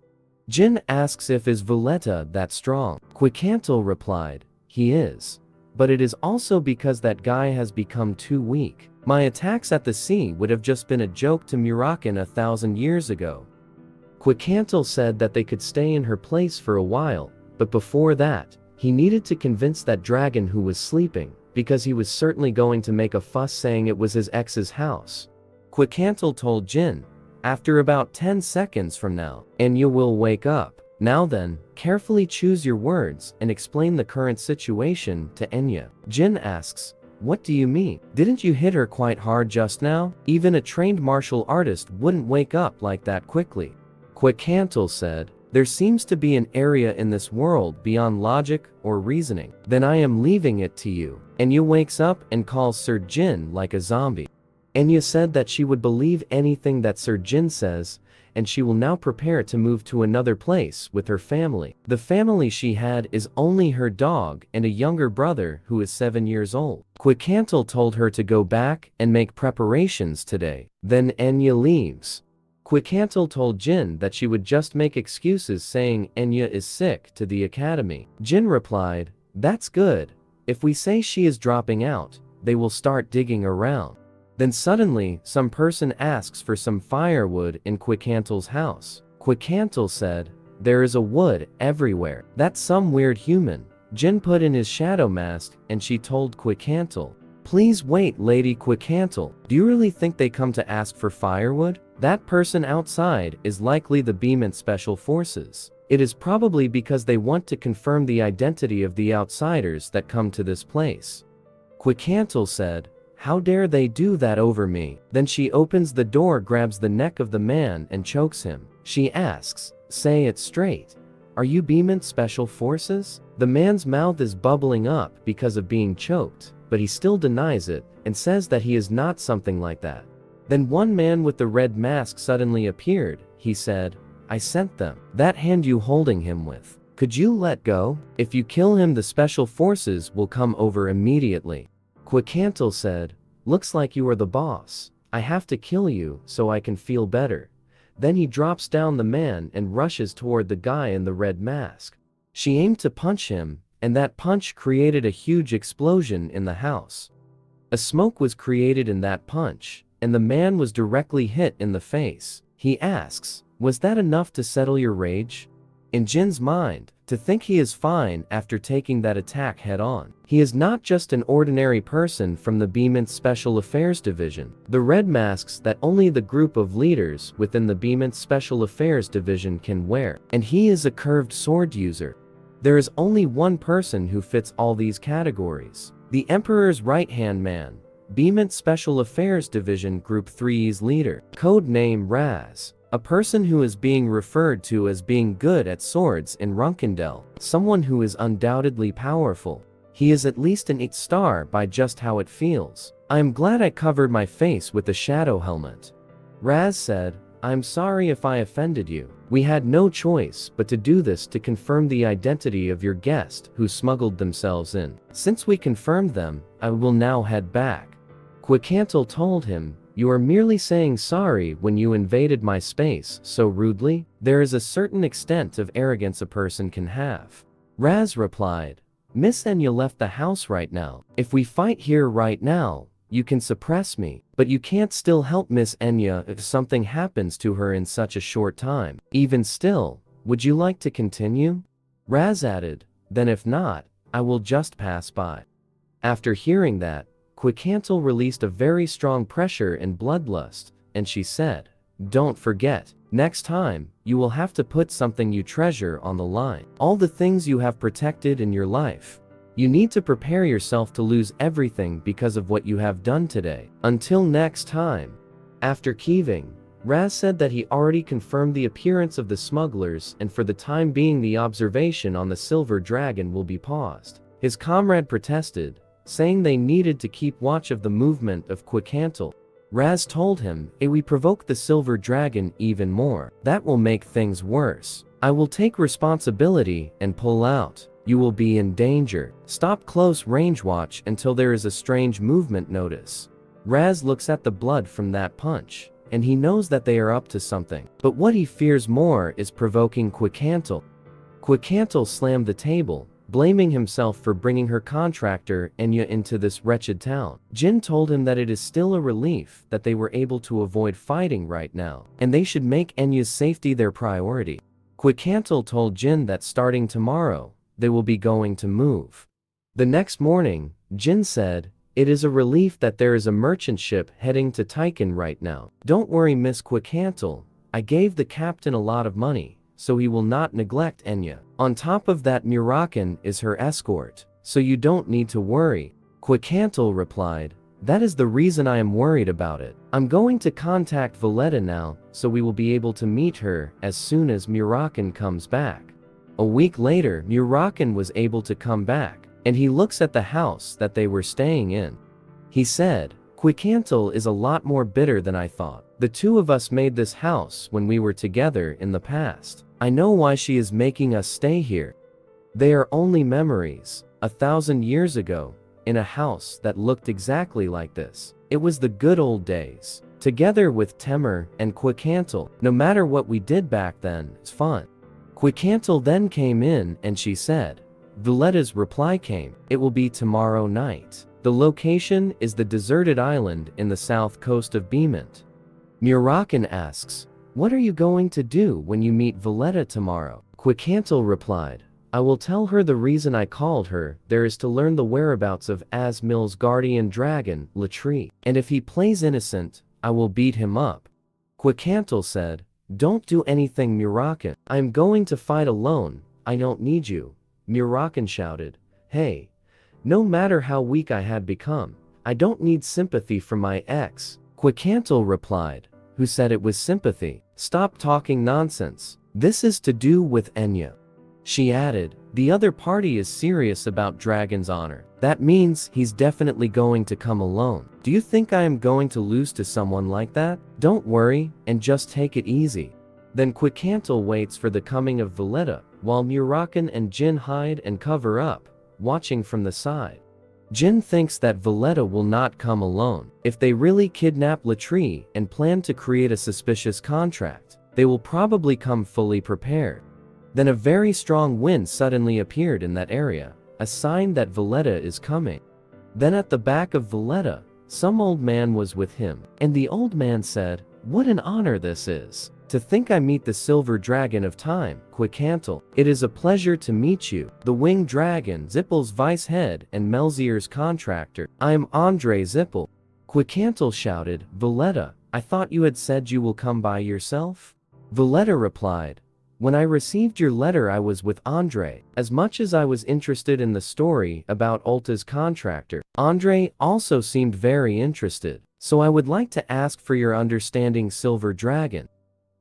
Jin asks if is Valletta that strong. Quicantle replied, he is. But it is also because that guy has become too weak. My attacks at the sea would have just been a joke to Murakan 1,000 years ago. Quicantle said that they could stay in her place for a while, but before that, he needed to convince that dragon who was sleeping, because he was certainly going to make a fuss saying it was his ex's house. Quicantle told Jin, after about 10 seconds from now, Enya will wake up. Now then, carefully choose your words and explain the current situation to Enya. Jin asks, what do you mean? Didn't you hit her quite hard just now? Even a trained martial artist wouldn't wake up like that quickly. Quicantle said, there seems to be an area in this world beyond logic or reasoning. Then I am leaving it to you. Enya wakes up and calls Sir Jin like a zombie. Enya said that she would believe anything that Sir Jin says, and she will now prepare to move to another place with her family. The family she had is only her dog and a younger brother who is 7 years old. Quicantle told her to go back and make preparations today. Then Enya leaves. Quicantle told Jin that she would just make excuses saying Enya is sick to the academy. Jin replied, that's good. If we say she is dropping out, they will start digging around. Then suddenly, some person asks for some firewood in Quicantle's house. Quicantle said, there is a wood everywhere. That's some weird human. Jin put in his shadow mask and she told Quicantle, please wait, Lady Quicantle. Do you really think they come to ask for firewood? That person outside is likely the Beement Special Forces. It is probably because they want to confirm the identity of the outsiders that come to this place. Quicantle said, how dare they do that over me? Then she opens the door, grabs the neck of the man and chokes him. She asks, say it straight. Are you Beement Special Forces? The man's mouth is bubbling up because of being choked, but he still denies it and says that he is not something like that. Then one man with the red mask suddenly appeared. He said, I sent them. That hand you holding him with. Could you let go? If you kill him, the special forces will come over immediately. Quikantle said, looks like you are the boss. I have to kill you so I can feel better. Then he drops down the man and rushes toward the guy in the red mask. She aimed to punch him, and that punch created a huge explosion in the house. A smoke was created in that punch, and the man was directly hit in the face. He asks, was that enough to settle your rage? In Jin's mind, to think he is fine after taking that attack head-on. He is not just an ordinary person from the Beeman Special Affairs Division. The red masks that only the group of leaders within the Beeman Special Affairs Division can wear. And he is a curved sword user. There is only one person who fits all these categories. The Emperor's right-hand man, Beeman Special Affairs Division Group 3's leader. Code name Raz. A person who is being referred to as being good at swords in Runkendel. Someone who is undoubtedly powerful. He is at least an 8-star by just how it feels. I am glad I covered my face with the shadow helmet. Raz said, I'm sorry if I offended you. We had no choice but to do this to confirm the identity of your guest who smuggled themselves in. Since we confirmed them, I will now head back. Quikantle told him, you are merely saying sorry when you invaded my space so rudely? There is a certain extent of arrogance a person can have. Raz replied, Miss Enya left the house right now. If we fight here right now, you can suppress me, but you can't still help Miss Enya if something happens to her in such a short time. Even still, would you like to continue? Raz added, then if not, I will just pass by. After hearing that, Quikantle released a very strong pressure and bloodlust, and she said, don't forget, next time, you will have to put something you treasure on the line. All the things you have protected in your life. You need to prepare yourself to lose everything because of what you have done today. Until next time. After Keeving, Raz said that he already confirmed the appearance of the smugglers, and for the time being the observation on the Silver Dragon will be paused. His comrade protested, saying they needed to keep watch of the movement of Quikantle. Raz told him, we provoke the Silver Dragon even more. That will make things worse. I will take responsibility and pull out. You will be in danger. Stop close range watch until there is a strange movement notice. Raz looks at the blood from that punch, and he knows that they are up to something. But what he fears more is provoking Quikantle. Quikantle slammed the table, blaming himself for bringing her contractor Enya into this wretched town. Jin told him that it is still a relief that they were able to avoid fighting right now, and they should make Enya's safety their priority. Quikantle told Jin that starting tomorrow, they will be going to move. The next morning, Jin said, it is a relief that there is a merchant ship heading to Taikin right now. Don't worry Miss Quikantle, I gave the captain a lot of money, so he will not neglect Enya. On top of that Murakan is her escort, so you don't need to worry. Quikantle replied, that is the reason I am worried about it. I'm going to contact Valletta now, so we will be able to meet her as soon as Murakan comes back. A week later, Murakan was able to come back, and he looks at the house that they were staying in. He said, Quikantle is a lot more bitter than I thought. The two of us made this house when we were together in the past. I know why she is making us stay here. They are only memories. 1,000 years ago, in a house that looked exactly like this. It was the good old days. Together with Temer and Quikantle, no matter what we did back then, it's fun. Quikantle then came in and she said, Valletta's reply came, it will be tomorrow night. The location is the deserted island in the south coast of Beemont. Murakan asks, what are you going to do when you meet Valletta tomorrow? Quikantle replied, I will tell her the reason I called her there is to learn the whereabouts of Asmil's guardian dragon, Latri, and if he plays innocent, I will beat him up. Quikantle said, don't do anything Murakan. I am going to fight alone, I don't need you. Murakan shouted, hey. No matter how weak I had become, I don't need sympathy from my ex. Quikantle replied, who said it was sympathy? Stop talking nonsense. This is to do with Enya. She added, the other party is serious about Dragon's honor. That means he's definitely going to come alone. Do you think I am going to lose to someone like that? Don't worry, and just take it easy. Then Quicantle waits for the coming of Valletta, while Murakan and Jin hide and cover up, watching from the side. Jin thinks that Valletta will not come alone. If they really kidnap Latrie and plan to create a suspicious contract, they will probably come fully prepared. Then a very strong wind suddenly appeared in that area, a sign that Valletta is coming. Then at the back of Valletta, some old man was with him, and the old man said, "What an honor this is. To think I meet the silver dragon of time, Quicantle. It is a pleasure to meet you, the winged dragon, Zippel's vice head and Melzier's contractor. I am Andre Zippel." Quicantle shouted, "Valletta, I thought you had said you will come by yourself?" Valletta replied, "When I received your letter I was with Andre. As much as I was interested in the story about Ulta's contractor, Andre also seemed very interested, so I would like to ask for your understanding, Silver Dragon."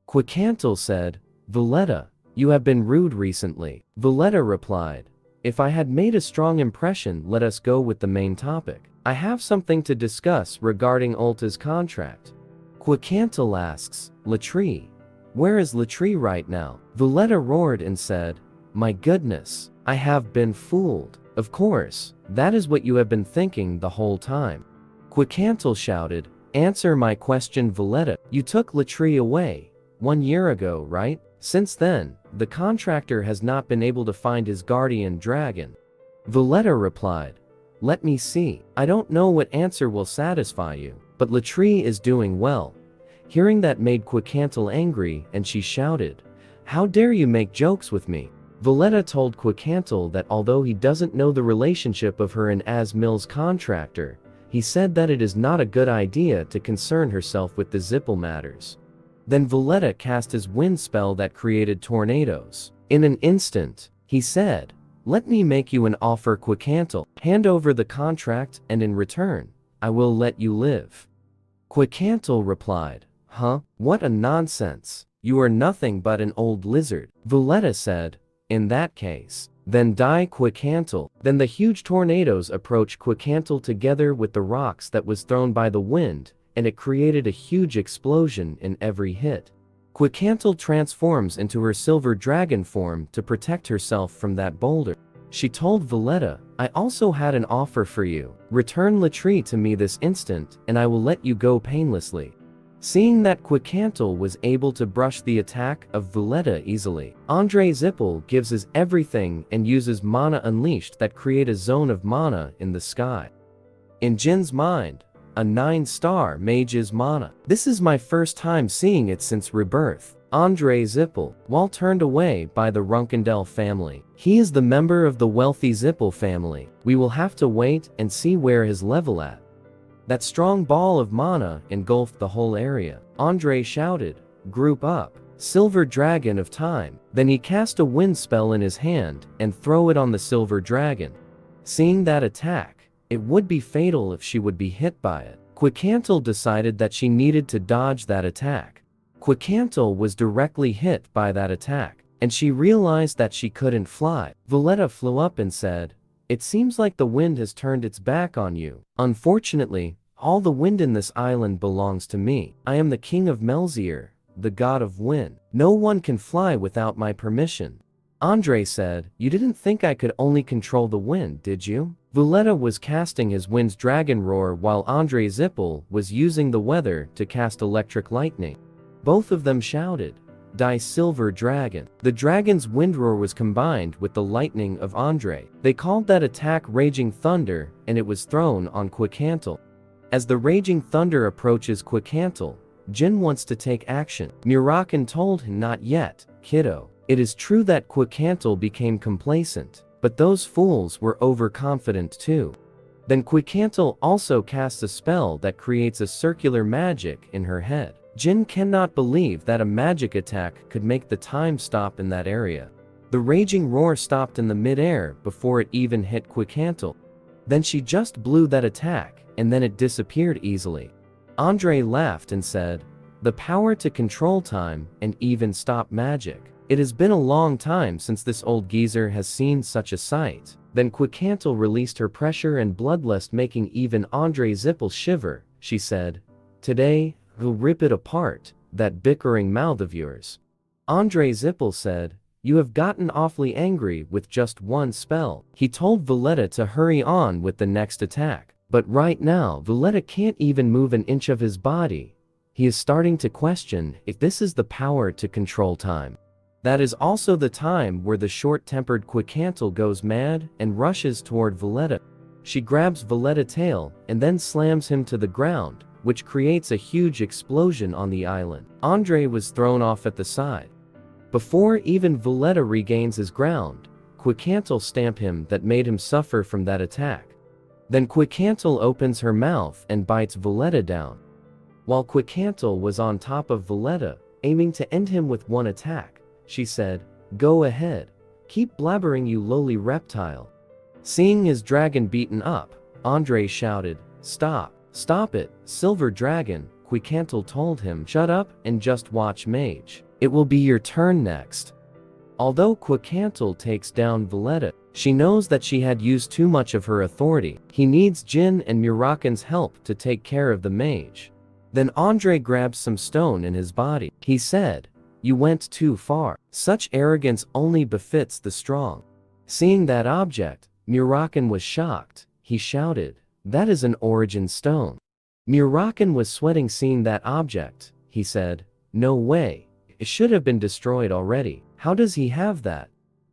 Quicantle said, "Valletta, you have been rude recently." Valletta replied, "If I had made a strong impression, let us go with the main topic. I have something to discuss regarding Ulta's contract." Quicantle asks, "Latrie? Where is Latrie right now?" Valletta roared and said, "My goodness, I have been fooled. Of course, that is what you have been thinking the whole time." Quicantle shouted, "Answer my question, Valletta. You took Latrie away 1 year ago, right? Since then, the contractor has not been able to find his guardian dragon." Valletta replied, "Let me see. I don't know what answer will satisfy you, but Latrie is doing well." Hearing that made Quicantle angry, and she shouted, "How dare you make jokes with me?" Valletta told Quicantle that although he doesn't know the relationship of her and Asmil's contractor, he said that it is not a good idea to concern herself with the Zippel matters. Then Valletta cast his wind spell that created tornadoes. In an instant, he said, "Let me make you an offer, Quicantle. Hand over the contract, and in return, I will let you live." Quicantle replied, "Huh? What a nonsense. You are nothing but an old lizard." Valletta said, "In that case, then die, Quicantle." Then the huge tornadoes approached Quicantle together with the rocks that was thrown by the wind, and it created a huge explosion in every hit. Quicantle transforms into her silver dragon form to protect herself from that boulder. She told Valletta, "I also had an offer for you. Return Latrie to me this instant, and I will let you go painlessly." Seeing that Quicantle was able to brush the attack of Valletta easily, Andre Zippel gives his everything and uses mana unleashed that create a zone of mana in the sky. In Jin's mind, a 9-star mage is mana. "This is my first time seeing it since rebirth." Andre Zippel, while turned away by the Runkendel family. He is the member of the wealthy Zippel family. We will have to wait and see where his level at. That strong ball of mana engulfed the whole area. Andre shouted, "Group up, Silver Dragon of Time." Then he cast a wind spell in his hand and throw it on the Silver Dragon. Seeing that attack, it would be fatal if she would be hit by it. Quicantle decided that she needed to dodge that attack. Quicantle was directly hit by that attack, and she realized that she couldn't fly. Valletta flew up and said, "It seems like the wind has turned its back on you. Unfortunately, all the wind in this island belongs to me. I am the king of Melzier, the god of wind. No one can fly without my permission." Andre said, "You didn't think I could only control the wind, did you?" Valletta was casting his wind's dragon roar while Andre Zippel was using the weather to cast electric lightning. Both of them shouted, "Die, Silver Dragon." The dragon's wind roar was combined with the lightning of Andre. They called that attack Raging Thunder, and it was thrown on Quicantle. As the Raging Thunder approaches Quicantle, Jin wants to take action. Murakan told him, "Not yet, kiddo." It is true that Quicantle became complacent, but those fools were overconfident too. Then Quicantle also casts a spell that creates a circular magic in her head. Jin cannot believe that a magic attack could make the time stop in that area. The raging roar stopped in the mid-air before it even hit Quicantle. Then she just blew that attack, and then it disappeared easily. Andre laughed and said, "The power to control time and even stop magic. It has been a long time since this old geezer has seen such a sight." Then Quicantle released her pressure and bloodlust, making even Andre Zippel shiver. She said, "Today, we'll rip it apart, that bickering mouth of yours." Andre Zippel said, "You have gotten awfully angry with just one spell." He told Valletta to hurry on with the next attack. But right now, Valletta can't even move an inch of his body. He is starting to question if this is the power to control time. That is also the time where the short-tempered Quicantle goes mad and rushes toward Valletta. She grabs Valletta's tail and then slams him to the ground, which creates a huge explosion on the island. Andre was thrown off at the side. Before even Valletta regains his ground, Quicantle stamped him that made him suffer from that attack. Then Quicantle opens her mouth and bites Valletta down. While Quicantle was on top of Valletta, aiming to end him with one attack, she said, "Go ahead. Keep blabbering, you lowly reptile." Seeing his dragon beaten up, Andre shouted, "Stop. Stop it, Silver Dragon." Quicantle told him, "Shut up and just watch Mage. It will be your turn next." Although Quicantle takes down Valletta, she knows that she had used too much of her authority. He needs Jin and Muraken's help to take care of the mage. Then Andre grabs some stone in his body. He said, "You went too far. Such arrogance only befits the strong." Seeing that object, Muraken was shocked. He shouted, "That is an origin stone." Muraken was sweating seeing that object. He said, "No way. It should have been destroyed already. How does he have that?"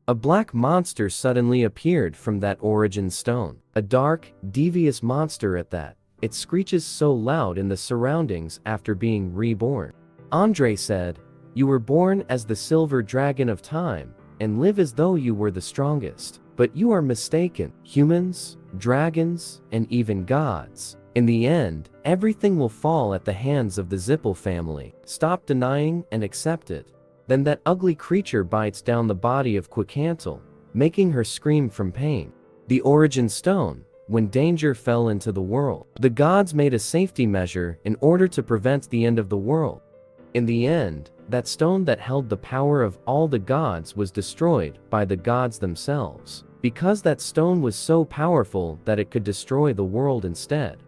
A black monster suddenly appeared from that origin stone. A dark, devious monster at that. It screeches so loud in the surroundings after being reborn. Andre said, "You were born as the Silver Dragon of Time, and live as though you were the strongest. But you are mistaken. Humans, dragons, and even gods. In the end, everything will fall at the hands of the Zippel family. Stop denying and accept it." Then that ugly creature bites down the body of Quicantle, making her scream from pain. The origin stone, when danger fell into the world, the gods made a safety measure in order to prevent the end of the world. In the end, that stone that held the power of all the gods was destroyed by the gods themselves, because that stone was so powerful that it could destroy the world instead.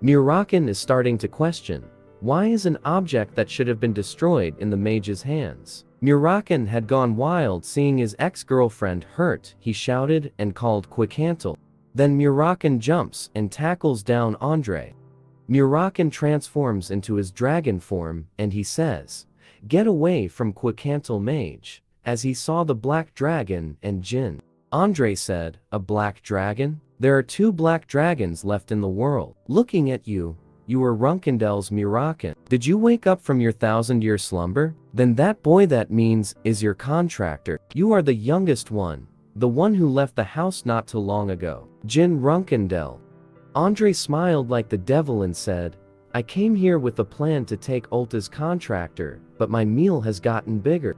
Muraken is starting to question, why is an object that should have been destroyed in the mage's hands? Muraken had gone wild seeing his ex-girlfriend hurt. He shouted and called Quicantle. Then Muraken jumps and tackles down Andre. Muraken transforms into his dragon form and he says, "Get away from Quicantle mage," as he saw the black dragon and Jin. Andre said, "A black dragon? There are 2 black dragons left in the world. Looking at you, you are Runkendel's Muraken. Did you wake up from your 1,000-year slumber? Then that boy that means is your contractor. You are the youngest one, the one who left the house not too long ago. Jin Runkendel." Andre smiled like the devil and said, "I came here with a plan to take Ulta's contractor, but my meal has gotten bigger."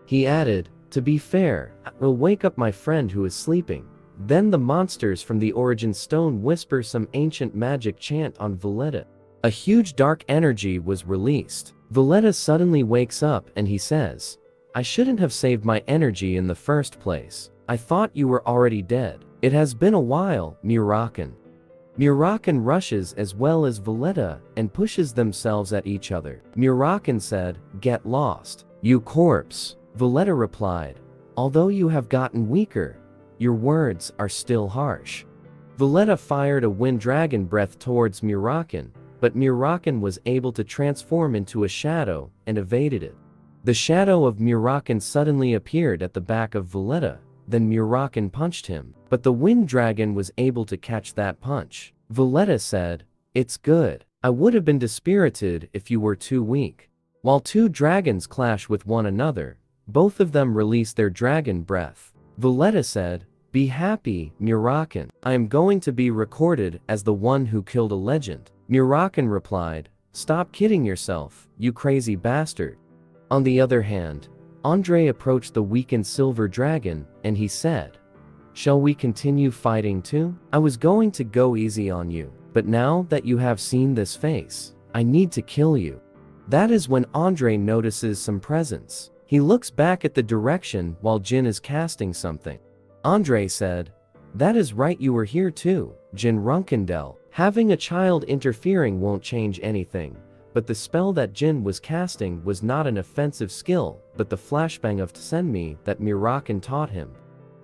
He added, "To be fair, I will wake up my friend who is sleeping." Then the monsters from the origin stone whisper some ancient magic chant on Valletta. A huge dark energy was released. Valletta suddenly wakes up and he says, "I shouldn't have saved my energy in the first place. I thought you were already dead. It has been a while, Muraken." Muraken rushes as well as Valletta and pushes themselves at each other. Muraken said, "Get lost, you corpse." Valletta replied, "Although you have gotten weaker, your words are still harsh." Valletta fired a wind dragon breath towards Muraken, but Muraken was able to transform into a shadow and evaded it. The shadow of Muraken suddenly appeared at the back of Valletta. Then Muraken punched him, but the wind dragon was able to catch that punch. Valletta said, "It's good. I would have been dispirited if you were too weak." While 2 dragons clash with one another, both of them release their dragon breath. Valletta said, "Be happy, Muraken. I am going to be recorded as the one who killed a legend." Muraken replied, "Stop kidding yourself, you crazy bastard." On the other hand, Andre approached the weakened silver dragon, and he said, "Shall we continue fighting too? I was going to go easy on you, but now that you have seen this face, I need to kill you." That is when Andre notices some presence. He looks back at the direction while Jin is casting something. Andre said, "That is right, you were here too, Jin Runkendel. Having a child interfering won't change anything, but the spell that Jin was casting was not an offensive skill, but the flashbang of Tsenmi that Mirakan taught him.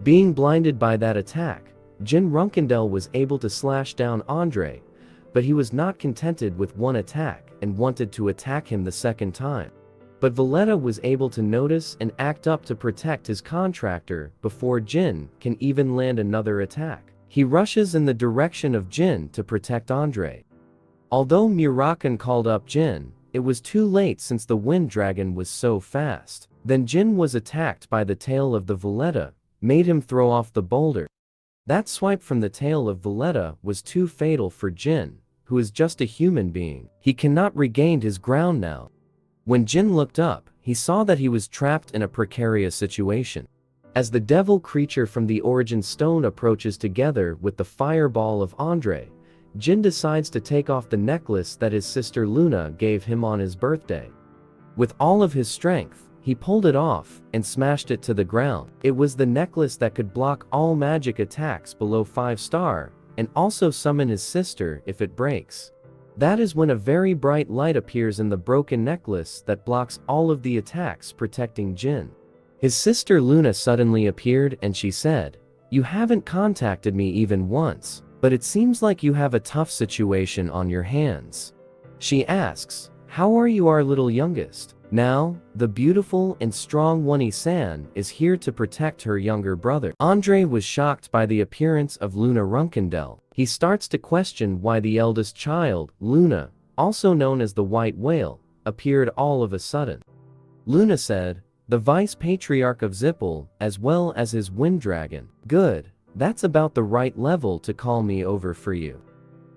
Being blinded by that attack, Jin Runkendel was able to slash down Andre, but he was not contented with one attack and wanted to attack him the second time. But Valletta was able to notice and act up to protect his contractor before Jin can even land another attack. He rushes in the direction of Jin to protect Andre. Although Mirakan called up Jin, it was too late since the wind dragon was so fast. Then Jin was attacked by the tail of the Valletta, made him throw off the boulder. That swipe from the tail of Valletta was too fatal for Jin, who is just a human being. He cannot regain his ground now. When Jin looked up, he saw that he was trapped in a precarious situation. As the devil creature from the origin stone approaches together with the fireball of Andre, Jin decides to take off the necklace that his sister Luna gave him on his birthday. With all of his strength, he pulled it off and smashed it to the ground. It was the necklace that could block all magic attacks below 5-star and also summon his sister if it breaks. That is when a very bright light appears in the broken necklace that blocks all of the attacks, protecting Jin. His sister Luna suddenly appeared and she said, "You haven't contacted me even once, but it seems like you have a tough situation on your hands." She asks, "How are you, our little youngest?" Now, the beautiful and strong Wani-san is here to protect her younger brother. Andre was shocked by the appearance of Luna Runkendel. He starts to question why the eldest child, Luna, also known as the White Whale, appeared all of a sudden. Luna said, "The Vice Patriarch of Zippel, as well as his Wind Dragon." "Good, that's about the right level to call me over for you."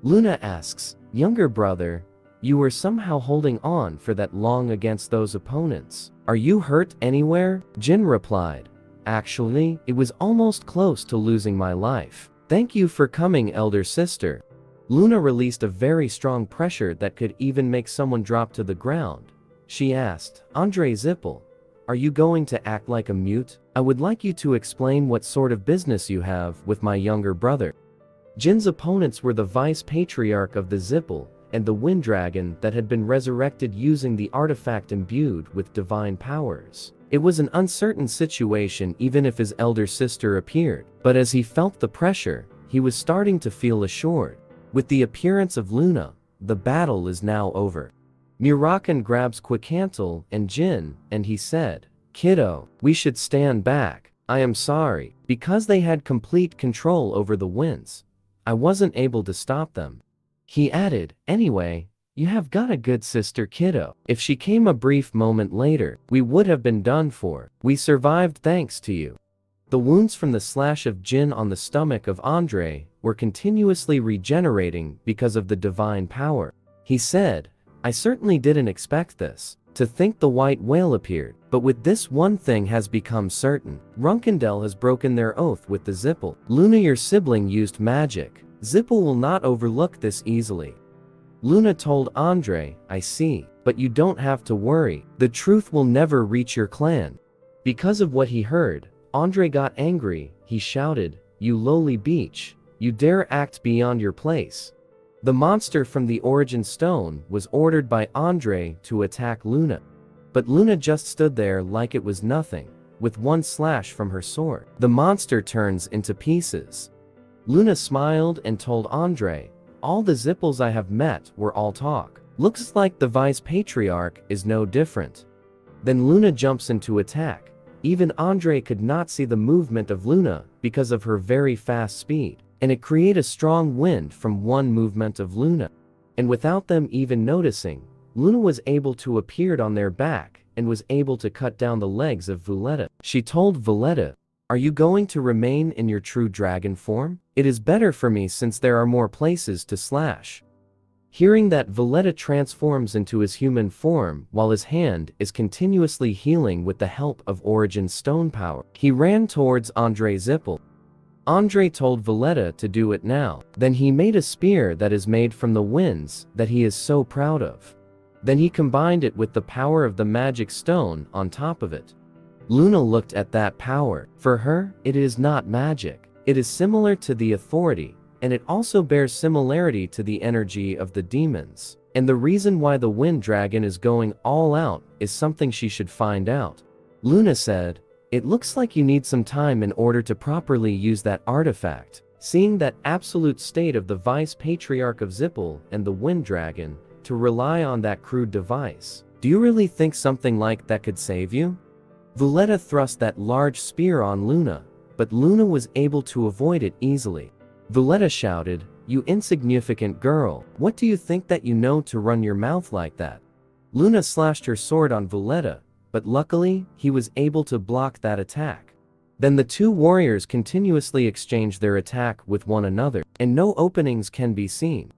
Luna asks, "Younger brother, you were somehow holding on for that long against those opponents. Are you hurt anywhere?" Jin replied, "Actually, it was almost close to losing my life. Thank you for coming, elder sister." Luna released a very strong pressure that could even make someone drop to the ground. She asked, "Andre Zippel, are you going to act like a mute? I would like you to explain what sort of business you have with my younger brother." Jin's opponents were the Vice Patriarch of the Zippel and the Wind Dragon that had been resurrected using the artifact imbued with divine powers. It was an uncertain situation even if his elder sister appeared, but as he felt the pressure, he was starting to feel assured. With the appearance of Luna, the battle is now over. Mirakan grabs Quicantle and Jin, and he said, "Kiddo, we should stand back. I am sorry. Because they had complete control over the winds, I wasn't able to stop them." He added, "Anyway, you have got a good sister, kiddo. If she came a brief moment later, we would have been done for. We survived thanks to you." The wounds from the slash of Jin on the stomach of Andre were continuously regenerating because of the divine power. He said, "I certainly didn't expect this. To think the White Whale appeared, but with this one thing has become certain. Runkendel has broken their oath with the Zippel. Luna, your sibling, used magic. Zippel will not overlook this easily." Luna told Andre, "I see, but you don't have to worry. The truth will never reach your clan." Because of what he heard, Andre got angry. He shouted, "You lowly beach, you dare act beyond your place." The monster from the origin stone was ordered by Andre to attack Luna. But Luna just stood there like it was nothing. With one slash from her sword, the monster turns into pieces. Luna smiled and told Andre, "All the Zippels I have met were all talk. Looks like the Vice Patriarch is no different." Then Luna jumps into attack. Even Andre could not see the movement of Luna because of her very fast speed, and it created a strong wind from one movement of Luna. And without them even noticing, Luna was able to appear on their back and was able to cut down the legs of Valletta. She told Valletta, "Are you going to remain in your true dragon form? It is better for me since there are more places to slash." Hearing that, Valletta transforms into his human form while his hand is continuously healing with the help of origin stone power. He ran towards Andre Zippel. Andre told Valletta to do it now. Then he made a spear that is made from the winds that he is so proud of. Then he combined it with the power of the magic stone on top of it. Luna looked at that power. For her, it is not magic. It is similar to the authority, and it also bears similarity to the energy of the demons. And the reason why the wind dragon is going all out is something she should find out. Luna said, "It looks like you need some time in order to properly use that artifact." Seeing that absolute state of the Vice Patriarch of Zippel and the Wind Dragon, to rely on that crude device. Do you really think something like that could save you? Valletta thrust that large spear on Luna, but Luna was able to avoid it easily. Valletta shouted, "You insignificant girl, what do you think that you know to run your mouth like that?" Luna slashed her sword on Valletta, but luckily, he was able to block that attack. Then the two warriors continuously exchanged their attack with one another, and no openings can be seen.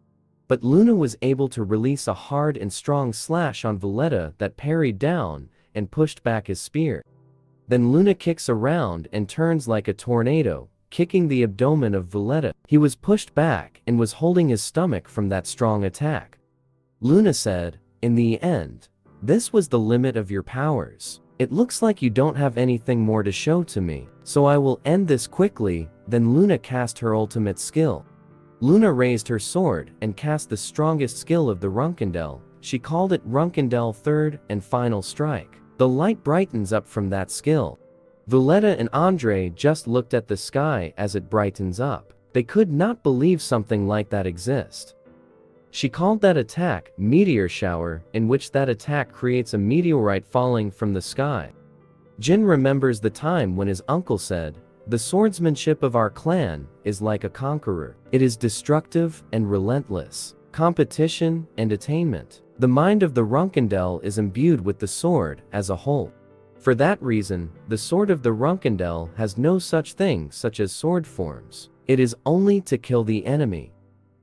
But Luna was able to release a hard and strong slash on Valletta that parried down and pushed back his spear. Then Luna kicks around and turns like a tornado, kicking the abdomen of Valletta. He was pushed back and was holding his stomach from that strong attack. Luna said, "In the end, this was the limit of your powers. It looks like you don't have anything more to show to me, so I will end this quickly." Then Luna cast her ultimate skill. Luna raised her sword and cast the strongest skill of the Runkendel. She called it Runkendel Third and Final Strike. The light brightens up from that skill. Valletta and Andre just looked at the sky as it brightens up. They could not believe something like that exists. She called that attack Meteor Shower, in which that attack creates a meteorite falling from the sky. Jin remembers the time when his uncle said, "The swordsmanship of our clan is like a conqueror. It is destructive and relentless. Competition and attainment." The mind of the Runkendel is imbued with the sword as a whole. For that reason, the sword of the Runkendel has no such thing such as sword forms. It is only to kill the enemy.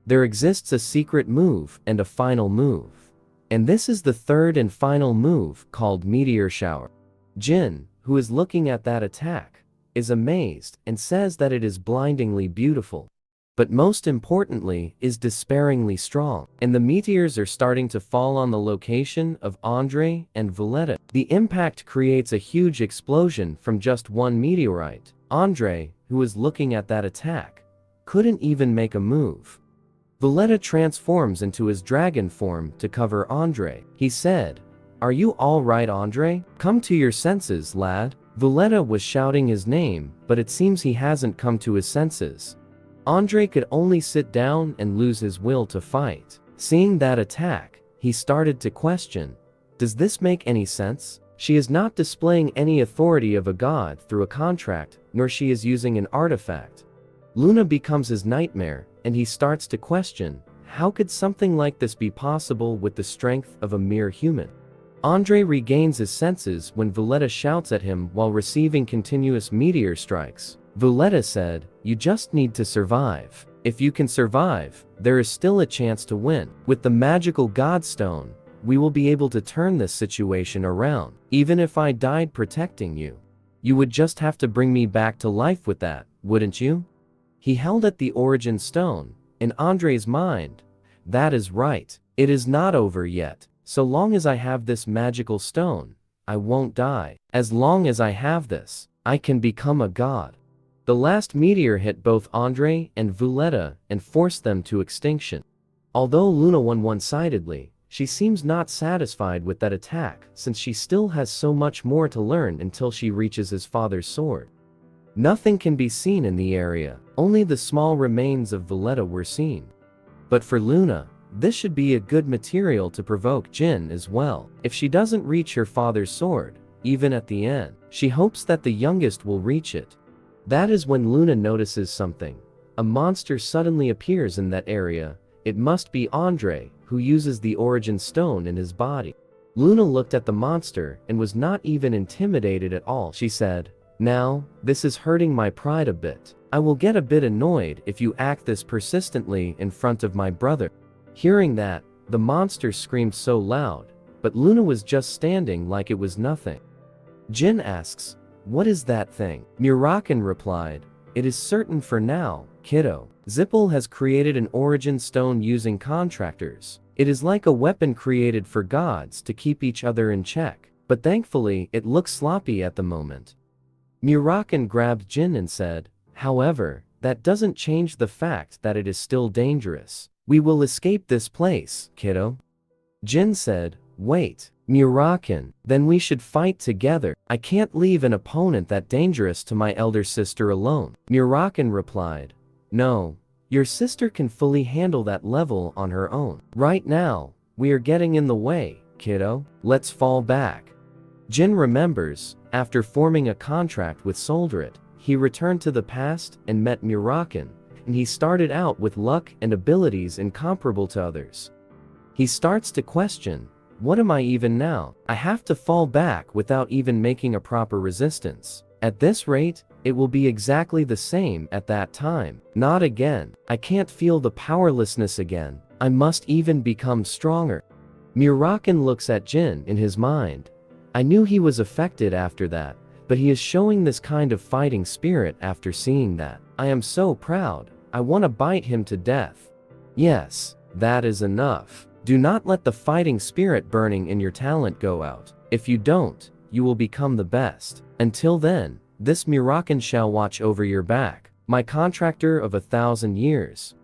There exists a secret move and a final move. And this is the third and final move called Meteor Shower. Jin, who is looking at that attack, is amazed and says that it is blindingly beautiful. But most importantly, is despairingly strong. And the meteors are starting to fall on the location of Andre and Valletta. The impact creates a huge explosion from just one meteorite. Andre, who was looking at that attack, couldn't even make a move. Valletta transforms into his dragon form to cover Andre. He said, "Are you all right, Andre? Come to your senses, lad." Valletta was shouting his name, but it seems he hasn't come to his senses. Andre could only sit down and lose his will to fight. Seeing that attack, he started to question, "Does this make any sense? She is not displaying any authority of a god through a contract, nor she is using an artifact." Luna becomes his nightmare, and he starts to question, how could something like this be possible with the strength of a mere human? Andre regains his senses when Valletta shouts at him while receiving continuous meteor strikes. Valletta said, "You just need to survive. If you can survive, there is still a chance to win. With the magical Godstone, we will be able to turn this situation around. Even if I died protecting you, you would just have to bring me back to life with that, wouldn't you?" He held at the origin stone. In Andre's mind, that is right. It is not over yet. So long as I have this magical stone, I won't die. As long as I have this, I can become a god. The last meteor hit both Andre and Valletta and forced them to extinction. Although Luna won one-sidedly, she seems not satisfied with that attack since she still has so much more to learn until she reaches his father's sword. Nothing can be seen in the area, only the small remains of Valletta were seen. But for Luna, this should be a good material to provoke Jin as well. If she doesn't reach her father's sword, even at the end, she hopes that the youngest will reach it. That is when Luna notices something. A monster suddenly appears in that area. It must be Andre, who uses the origin stone in his body. Luna looked at the monster and was not even intimidated at all. She said, "Now, this is hurting my pride a bit. I will get a bit annoyed if you act this persistently in front of my brother." Hearing that, the monster screamed so loud, but Luna was just standing like it was nothing. Jin asks, "What is that thing?" Murakan replied, "It is certain for now, kiddo. Zippel has created an origin stone using contractors. It is like a weapon created for gods to keep each other in check, but thankfully it looks sloppy at the moment." Murakan grabbed Jin and said, "However, that doesn't change the fact that it is still dangerous. We will escape this place, kiddo." Jin said, "Wait, Murakin, then we should fight together. I can't leave an opponent that dangerous to my elder sister alone." Murakin replied, "No, your sister can fully handle that level on her own. Right now, we are getting in the way, kiddo. Let's fall back." Jin remembers, after forming a contract with Soldrit, he returned to the past and met Murakin, and he started out with luck and abilities incomparable to others. He starts to question, what am I even now? I have to fall back without even making a proper resistance. At this rate, it will be exactly the same at that time. Not again. I can't feel the powerlessness again. I must even become stronger. Murakin looks at Jin in his mind. I knew he was affected after that, but he is showing this kind of fighting spirit after seeing that. I am so proud. I want to bite him to death. Yes, that is enough. Do not let the fighting spirit burning in your talent go out. If you don't, you will become the best. Until then, this Murakin shall watch over your back, my contractor of 1,000 years.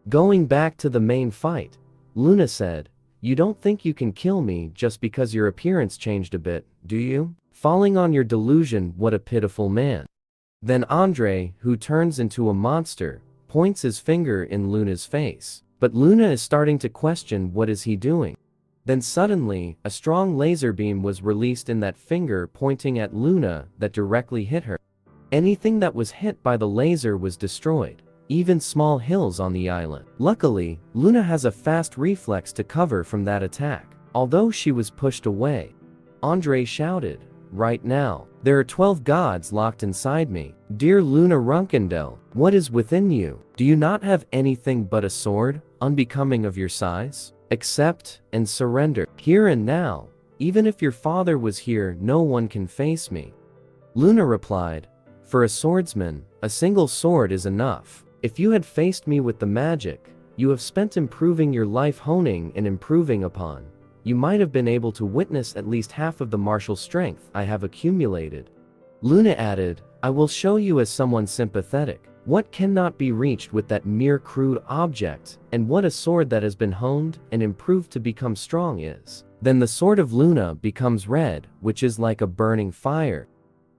Going back to the main fight, Luna said, "You don't think you can kill me just because your appearance changed a bit, do you? Falling on your delusion, what a pitiful man." Then Andre, who turns into a monster, points his finger in Luna's face. But Luna is starting to question what is he doing. Then suddenly, a strong laser beam was released in that finger pointing at Luna that directly hit her. Anything that was hit by the laser was destroyed, even small hills on the island. Luckily, Luna has a fast reflex to cover from that attack, although she was pushed away. Andre shouted, "Right now, there are 12 gods locked inside me. Dear Luna Runkendel, what is within you? Do you not have anything but a sword, unbecoming of your size? Accept and surrender. Here and now, even if your father was here, no one can face me." Luna replied, "For a swordsman, a single sword is enough. If you had faced me with the magic you have spent improving your life honing and improving upon, you might have been able to witness at least half of the martial strength I have accumulated." Luna added, "I will show you as someone sympathetic what cannot be reached with that mere crude object, and what a sword that has been honed and improved to become strong is." Then the sword of Luna becomes red, which is like a burning fire.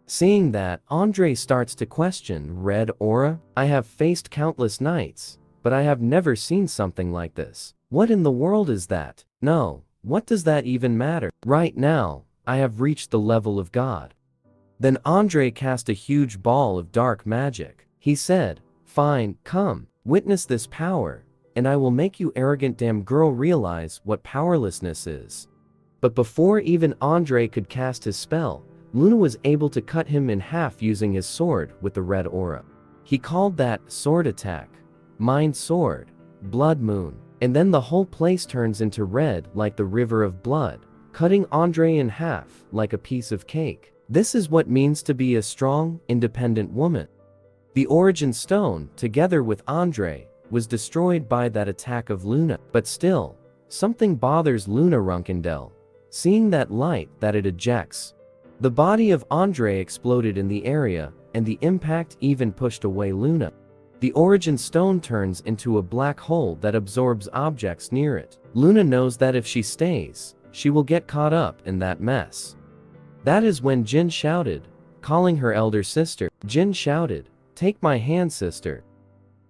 Seeing that, Andre starts to question, "Red aura? I have faced countless knights, but I have never seen something like this. What in the world is that? No, what does that even matter? Right now, I have reached the level of God." Then Andre cast a huge ball of dark magic. He said, "Fine, come, witness this power, and I will make you arrogant damn girl realize what powerlessness is." But before even Andre could cast his spell, Luna was able to cut him in half using his sword with the red aura. He called that sword attack, Mind Sword, Blood Moon, and then the whole place turns into red like the river of blood, cutting Andre in half like a piece of cake. This is what means to be a strong, independent woman. The Origin Stone, together with Andre, was destroyed by that attack of Luna. But still, something bothers Luna Runkendel, seeing that light that it ejects. The body of Andre exploded in the area, and the impact even pushed away Luna. The Origin Stone turns into a black hole that absorbs objects near it. Luna knows that if she stays, she will get caught up in that mess. That is when Jin shouted, calling her elder sister. Jin shouted, "Take my hand, sister."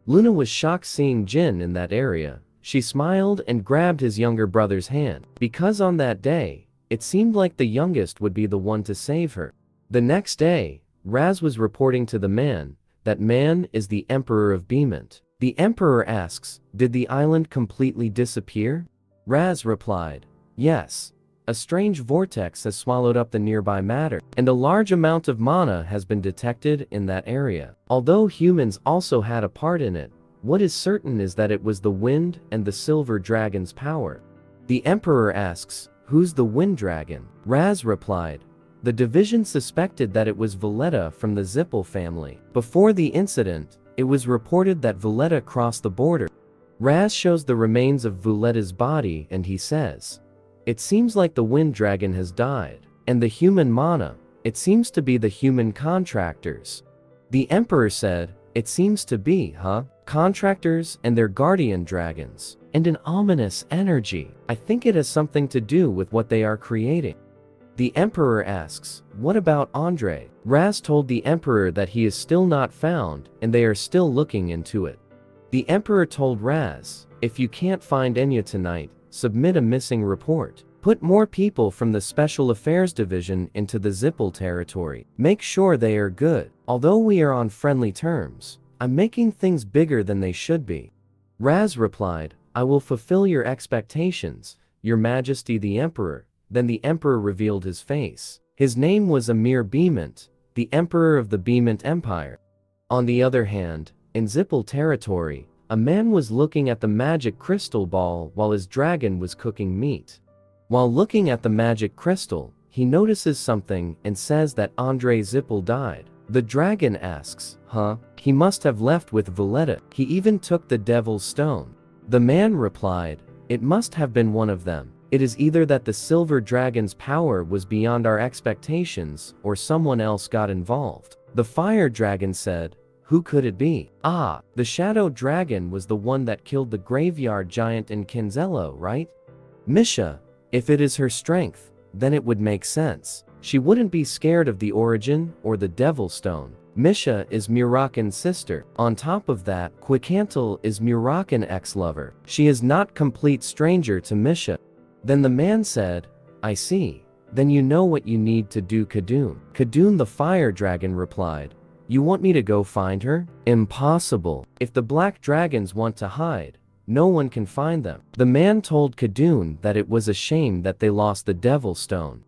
Luna was shocked seeing Jin in that area. She smiled and grabbed his younger brother's hand, because on that day, it seemed like the youngest would be the one to save her. The next day, Raz was reporting to the man, that man is the Emperor of Beemont. The Emperor asks, "Did the island completely disappear?" Raz replied, "Yes. A strange vortex has swallowed up the nearby matter, and a large amount of mana has been detected in that area. Although humans also had a part in it, what is certain is that it was the wind and the silver dragon's power." The Emperor asks, "Who's the wind dragon?" Raz replied, "The division suspected that it was Valletta from the Zippel family. Before the incident, it was reported that Valletta crossed the border." Raz shows the remains of Valletta's body and he says, "It seems like the wind dragon has died. And the human mana, it seems to be the human contractors." The Emperor said, "It seems to be, huh? contractors and their guardian dragons, and an ominous energy. I think it has something to do with what they are creating. The Emperor asks, what about Andre? Raz told the Emperor that he is still not found and they are still looking into it. The Emperor told Raz, if you can't find Enya tonight, submit a missing report. Put more people from the Special Affairs Division into the Zippel territory. Make sure they are good. Although we are on friendly terms, I'm making things bigger than they should be. Raz replied, I will fulfill your expectations, Your Majesty the Emperor. Then the Emperor revealed his face. His name was Amir Beemant, the Emperor of the Beemant Empire. On the other hand, in Zippel territory, a man was looking at the magic crystal ball while his dragon was cooking meat. While looking at the magic crystal, he notices something and says that Andre Zippel died. The dragon asks, huh? He must have left with Valletta. He even took the Devil's Stone. The man replied, it must have been one of them. It is either that the silver dragon's power was beyond our expectations or someone else got involved. The fire dragon said, who could it be? Ah, the shadow dragon was the one that killed the graveyard giant in Kinzello, right? Misha, if it is her strength, then it would make sense. She wouldn't be scared of the origin or the Devil's Stone. Misha is Murakan's sister. On top of that, Quicantal is Murakan's ex-lover. She is not complete stranger to Misha. Then the man said, I see. Then you know what you need to do, Khadun. Khadun the fire dragon replied, you want me to go find her? Impossible. If the black dragons want to hide, no one can find them. The man told Khadun that it was a shame that they lost the Devil's Stone.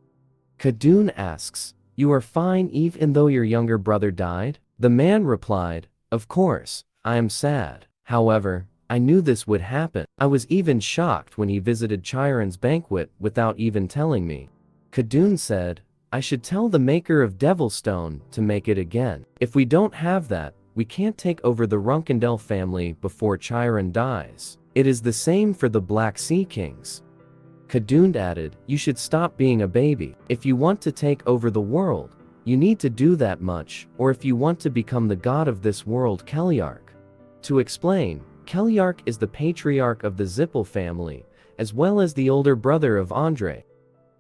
Khadun asks, you are fine even though your younger brother died? The man replied, of course, I am sad. However, I knew this would happen. I was even shocked when he visited Chiron's banquet without even telling me. Khadun said, I should tell the maker of Devil's Stone to make it again. If we don't have that, we can't take over the Runkendel family before Chiron dies. It is the same for the Black Sea Kings. Khadun added, you should stop being a baby. If you want to take over the world, you need to do that much, or if you want to become the god of this world, Keliark. To explain, Keliark is the patriarch of the Zippel family, as well as the older brother of Andre.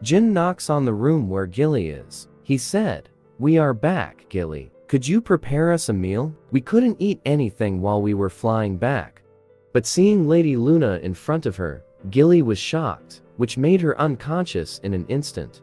Jin knocks on the room where Gilly is. He said, we are back, Gilly. Could you prepare us a meal? We couldn't eat anything while we were flying back. But seeing Lady Luna in front of her, Gilly was shocked, which made her unconscious in an instant.